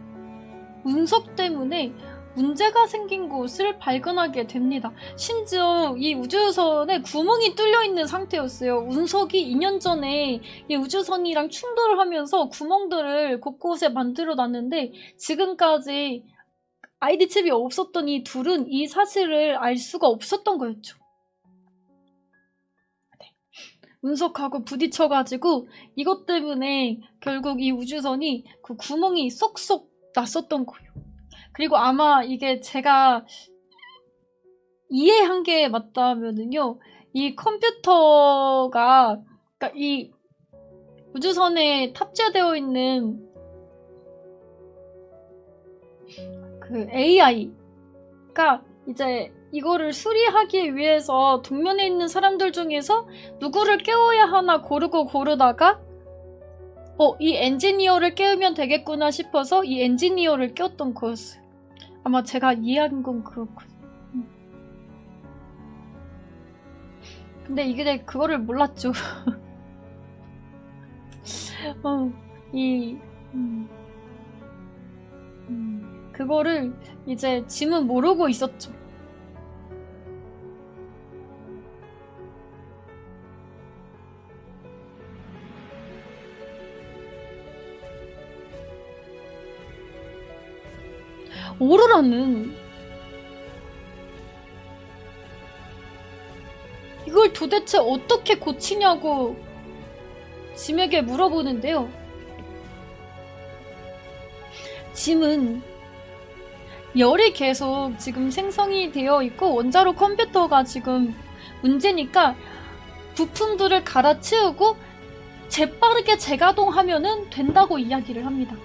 운석 때문에 문제가 생긴 곳을 발견하게 됩니다. 심지어 이 우주선에 구멍이 뚫려 있는 상태였어요. 운석이 2년 전에 이 우주선이랑 충돌을 하면서 구멍들을 곳곳에 만들어 놨는데 지금까지 아이디 칩이 없었던 이 둘은 이 사실을 알 수가 없었던 거였죠. 운석하고 부딪혀가지고 이것 때문에 결국 이 우주선이 그 구멍이 쏙쏙 났었던 거예요. 그리고 아마 이게 제가 이해한 게 맞다면은요, 이 컴퓨터가, 그러니까 이 우주선에 탑재되어 있는 그 AI가 이제 이거를 수리하기 위해서 동면에 있는 사람들 중에서 누구를 깨워야 하나 고르다가 이 엔지니어를 깨우면 되겠구나 싶어서 이 엔지니어를 깨웠던 거였어요. 아마 제가 이해한 건 그렇거든요. 근데 이게 그거를 몰랐죠. 이 그거를 이제 짐은 모르고 있었죠. 오로라는 이걸 도대체 어떻게 고치냐고 짐에게 물어보는데요. 짐은 열이 계속 지금 생성이 되어 있고 원자로 컴퓨터가 지금 문제니까 부품들을 갈아치우고 재빠르게 재가동하면은 된다고 이야기를 합니다.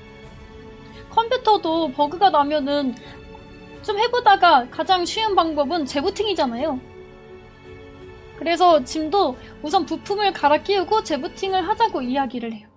컴퓨터도 버그가 나면은 좀 해보다가 가장 쉬운 방법은 재부팅이잖아요. 그래서 짐도 우선 부품을 갈아 끼우고 재부팅을 하자고 이야기를 해요.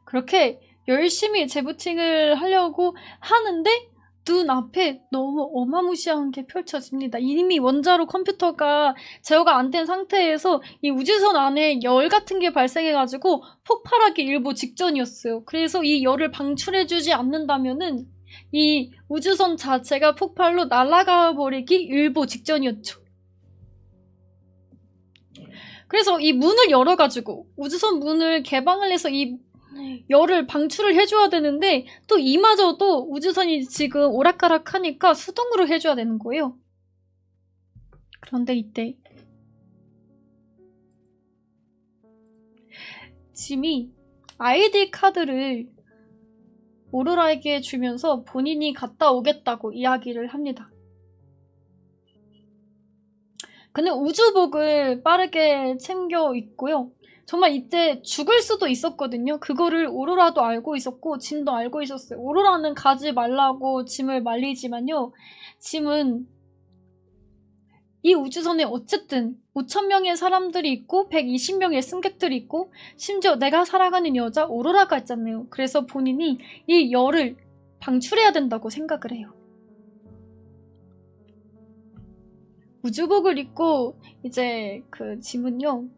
그렇게 열심히 재부팅을 하려고 하는데 눈앞에 너무 어마무시한 게 펼쳐집니다. 이미 원자로 컴퓨터가 제어가 안 된 상태에서 이 우주선 안에 열 같은 게 발생해가지고 폭발하기 일보 직전이었어요. 그래서 이 열을 방출해주지 않는다면은 이 우주선 자체가 폭발로 날아가 버리기 일보 직전이었죠. 그래서 이 문을 열어가지고 우주선 문을 개방을 해서 이 열을 방출을 해줘야 되는데 또 이마저도 우주선이 지금 오락가락하니까 수동으로 해줘야 되는 거예요. 그런데 이때 짐이 아이디 카드를 오로라에게 주면서 본인이 갔다 오겠다고 이야기를 합니다. 그는 우주복을 빠르게 챙겨 입고요. 정말 이때 죽을 수도 있었거든요. 그거를 오로라도 알고 있었고 짐도 알고 있었어요. 오로라는 가지 말라고 짐을 말리지만요. 짐은 이 우주선에 어쨌든 5,000명의 사람들이 있고 120명의 승객들이 있고 심지어 내가 사랑하는 여자 오로라가 있잖아요. 그래서 본인이 이 열을 방출해야 된다고 생각을 해요. 우주복을 입고 이제 그 짐은요.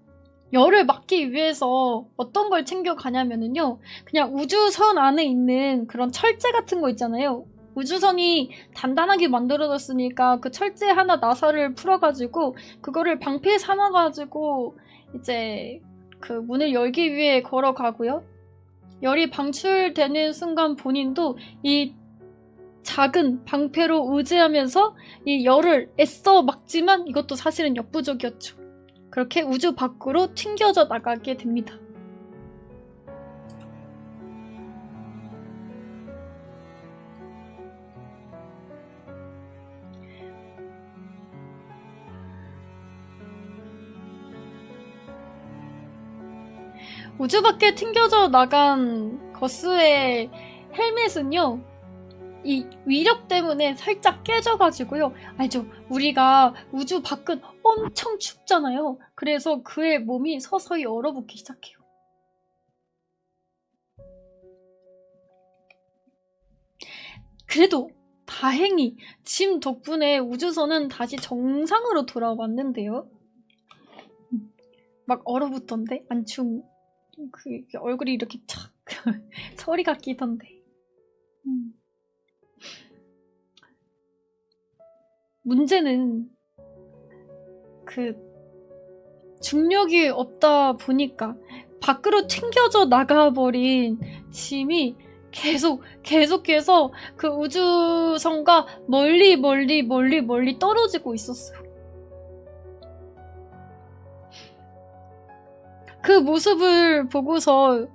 열을 막기 위해서 어떤 걸 챙겨가냐면요. 그냥 우주선 안에 있는 그런 철제 같은 거 있잖아요. 우주선이 단단하게 만들어졌으니까 그 철제 하나 나사를 풀어가지고 그거를 방패 삼아가지고 이제 그 문을 열기 위해 걸어가고요. 열이 방출되는 순간 본인도 이 작은 방패로 의지하면서 이 열을 애써 막지만 이것도 사실은 역부족이었죠. 그렇게 우주 밖으로 튕겨져 나가게 됩니다. 우주 밖에 튕겨져 나간 거스의 헬멧은요. 이 위력 때문에 살짝 깨져가지고요. 알죠? 우리가 우주 밖은 엄청 춥잖아요. 그래서 그의 몸이 서서히 얼어붙기 시작해요. 그래도 다행히 짐 덕분에 우주선은 다시 정상으로 돌아왔는데요. 막 얼어붙던데? 안 추운 그 얼굴이 이렇게 착 소리가 끼던데. 문제는 그 중력이 없다 보니까 밖으로 튕겨져 나가버린 짐이 계속해서 그 우주선과 멀리 떨어지고 있었어요. 그 모습을 보고서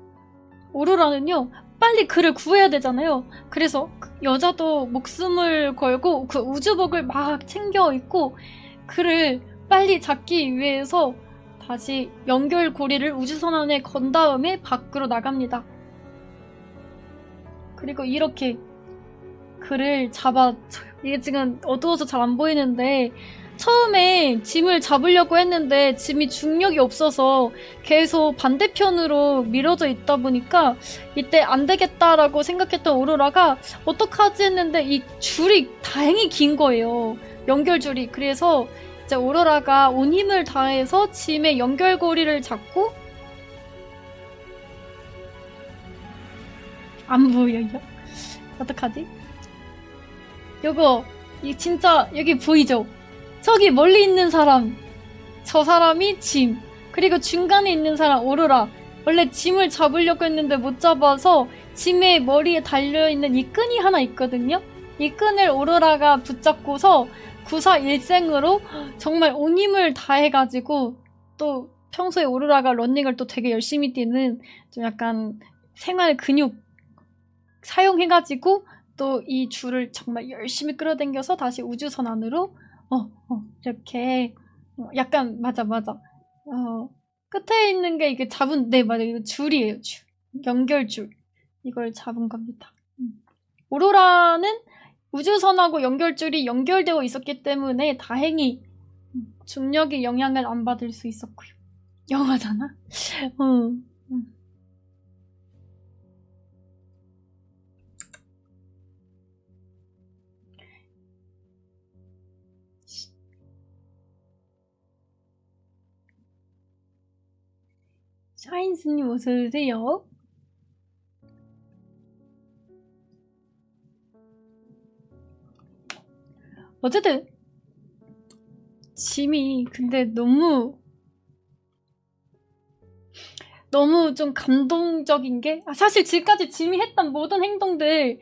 오로라는요, 빨리 그를 구해야 되잖아요. 그래서 여자도 목숨을 걸고 그 우주복을 막 챙겨 입고 그를 빨리 잡기 위해서 다시 연결고리를 우주선 안에 건 다음에 밖으로 나갑니다. 그리고 이렇게 그를 잡아줘요. 이게 지금 어두워서 잘 안 보이는데 처음에 짐을 잡으려고 했는데 짐이 중력이 없어서 계속 반대편으로 밀어져 있다 보니까 이때 안 되겠다라고 생각했던 오로라가 어떡하지 했는데 이 줄이 다행히 긴 거예요. 연결줄이. 그래서 이제 오로라가 온 힘을 다해서 짐의 연결고리를 잡고 안 보여요. 어떡하지? 요거 이 진짜 여기 보이죠? 저기 멀리 있는 사람, 저 사람이 짐, 그리고 중간에 있는 사람 오로라. 원래 짐을 잡으려고 했는데 못 잡아서 짐의 머리에 달려있는 이 끈이 하나 있거든요. 이 끈을 오로라가 붙잡고서 구사일생으로 정말 온 힘을 다해가지고, 또 평소에 오로라가 러닝을 또 되게 열심히 뛰는 좀 약간 생활 근육 사용해가지고 또 이 줄을 정말 열심히 끌어당겨서 다시 우주선 안으로 이렇게 약간 맞아 끝에 있는 게 이게 잡은 네 맞아 이거 줄이에요. 줄 연결줄 이걸 잡은 겁니다. 오로라는 우주선하고 연결줄이 연결되어 있었기 때문에 다행히 중력의 영향을 안 받을 수 있었고요. 영화잖아. 샤인스님 어서오세요. 어쨌든 짐이 근데 너무 좀 감동적인 게 사실 지금까지 짐이 했던 모든 행동들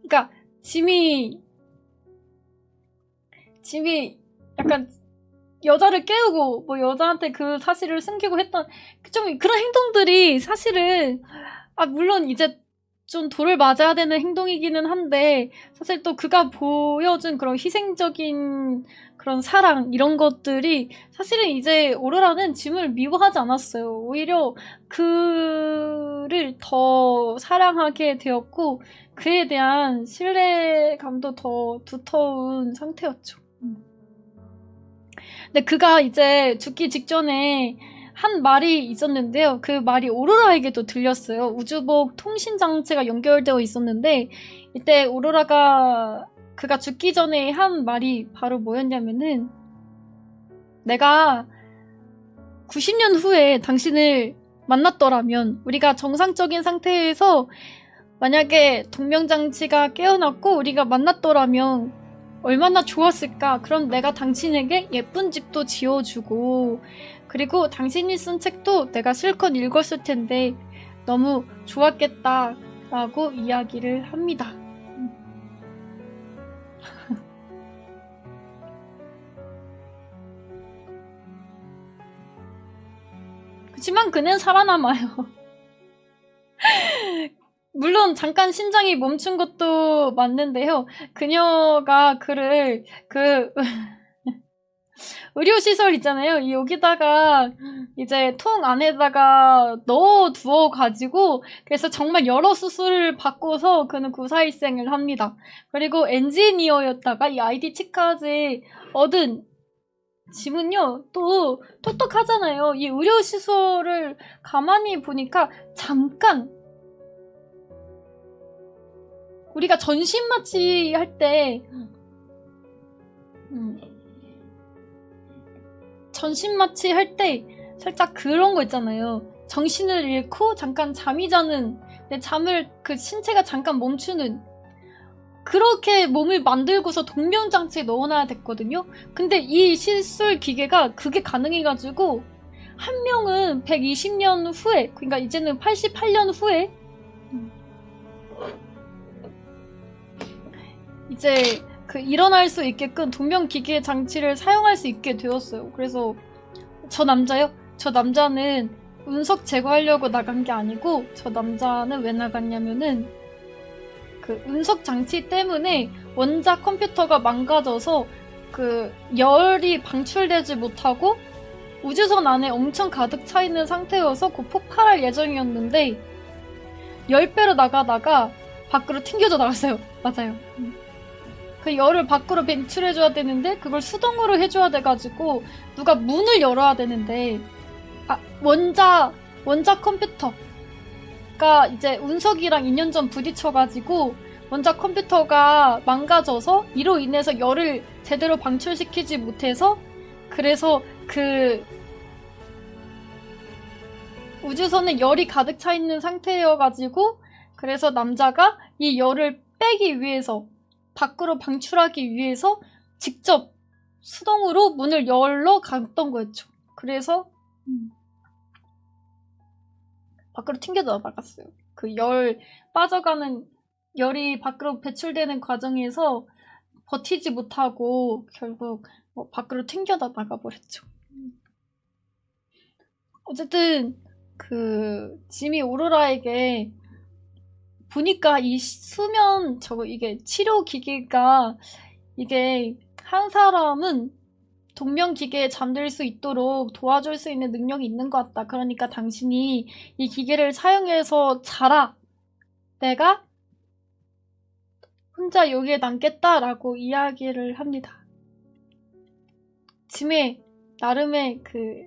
그러니까 짐이 약간 여자를 깨우고 뭐 여자한테 그 사실을 숨기고 했던 좀 그런 행동들이 사실은 물론 이제 좀 돌을 맞아야 되는 행동이기는 한데 사실 또 그가 보여준 그런 희생적인 그런 사랑 이런 것들이 사실은 이제 오로라는 짐을 미워하지 않았어요. 오히려 그를 더 사랑하게 되었고 그에 대한 신뢰감도 더 두터운 상태였죠. 근데 그가 이제 죽기 직전에 한 말이 있었는데요. 그 말이 오로라에게도 들렸어요. 우주복 통신 장치가 연결되어 있었는데 이때 오로라가 그가 죽기 전에 한 말이 바로 뭐였냐면은 내가 90년 후에 당신을 만났더라면 우리가 정상적인 상태에서 만약에 동명장치가 깨어났고 우리가 만났더라면 얼마나 좋았을까. 그럼 내가 당신에게 예쁜 집도 지어주고 그리고 당신이 쓴 책도 내가 실컷 읽었을 텐데 너무 좋았겠다 라고 이야기를 합니다. 그치만 그는 살아남아요. 물론 잠깐 심장이 멈춘 것도 맞는데요. 그녀가 그를 의료시설 있잖아요. 여기다가 이제 통 안에다가 넣어두어가지고 그래서 정말 여러 수술을 받고서 그는 구사일생을 합니다. 그리고 엔지니어였다가 이 ID 치까지 얻은 짐은요 또 똑똑하잖아요. 이 의료시설을 가만히 보니까 잠깐 우리가 전신마취 할 때 전신마취 할 때 살짝 그런 거 있잖아요. 정신을 잃고 잠깐 잠이 자는 잠을 그 신체가 잠깐 멈추는 그렇게 몸을 만들고서 동명장치에 넣어놔야 됐거든요. 근데 이 시술 기계가 그게 가능해가지고 한 명은 120년 후에 그러니까 이제는 88년 후에 이제 일어날 수 있게끔 동명기계 장치를 사용할 수 있게 되었어요. 그래서 저 남자는 운석 제거하려고 나간 게 아니고 저 남자는 왜 나갔냐면은 그 운석 장치 때문에 원작 컴퓨터가 망가져서 그 열이 방출되지 못하고 우주선 안에 엄청 가득 차 있는 상태여서 곧 폭발할 예정이었는데 10배로 나가다가 밖으로 튕겨져 나갔어요. 맞아요. 그 열을 밖으로 배출해줘야 되는데 그걸 수동으로 해줘야 돼가지고 누가 문을 열어야 되는데 원자 컴퓨터가 이제 운석이랑 2년 전 부딪혀가지고 원자 컴퓨터가 망가져서 이로 인해서 열을 제대로 방출시키지 못해서 그래서 그 우주선에 열이 가득 차 있는 상태여가지고 그래서 남자가 이 열을 빼기 위해서 밖으로 방출하기 위해서 직접 수동으로 문을 열러 갔던 거였죠. 그래서 밖으로 튕겨져 나갔어요. 그 열이 밖으로 배출되는 과정에서 버티지 못하고 결국 밖으로 튕겨 나가버렸죠. 어쨌든 그 지미 오로라에게 보니까 이 수면 이게 치료 기계가 이게 한 사람은 동명기계에 잠들 수 있도록 도와줄 수 있는 능력이 있는 것 같다. 그러니까 당신이 이 기계를 사용해서 자라. 내가 혼자 여기에 남겠다라고 이야기를 합니다. 짐의 나름의 그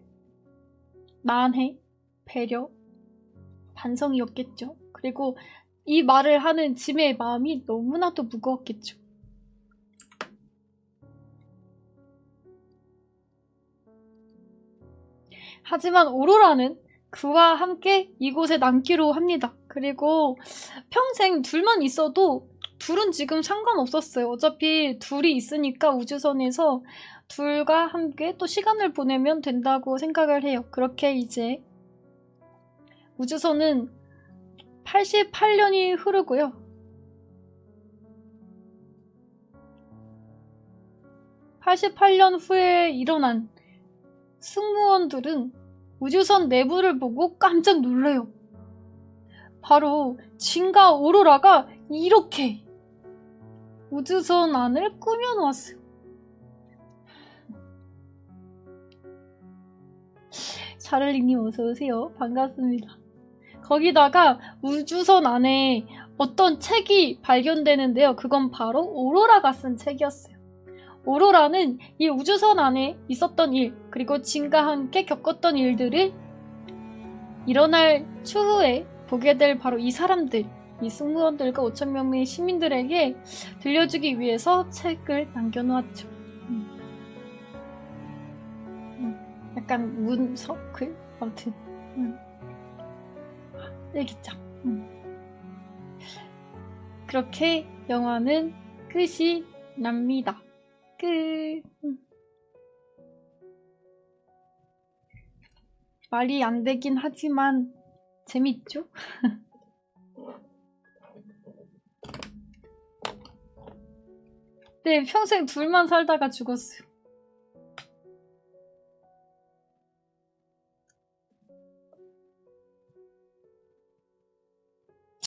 만해, 배려, 반성이었겠죠. 그리고 이 말을 하는 짐의 마음이 너무나도 무거웠겠죠. 하지만 오로라는 그와 함께 이곳에 남기로 합니다. 그리고 평생 둘만 있어도 둘은 지금 상관없었어요. 어차피 둘이 있으니까 우주선에서 둘과 함께 또 시간을 보내면 된다고 생각을 해요. 그렇게 이제 우주선은 88년이 흐르고요. 88년 후에 일어난 승무원들은 우주선 내부를 보고 깜짝 놀래요. 바로 진과 오로라가 이렇게 우주선 안을 꾸며놓았어요. 샤를리님 어서오세요. 반갑습니다. 거기다가 우주선 안에 어떤 책이 발견되는데요. 그건 바로 오로라가 쓴 책이었어요. 오로라는 이 우주선 안에 있었던 일, 그리고 진과 함께 겪었던 일들을 일어날 추후에 보게 될 바로 이 사람들, 이 승무원들과 5,000명의 시민들에게 들려주기 위해서 책을 남겨놓았죠. 약간 문서? 글? 아무튼 일기장. 그렇게 영화는 끝이 납니다. 끝. 말이 안 되긴 하지만 재밌죠? 네, 평생 둘만 살다가 죽었어요.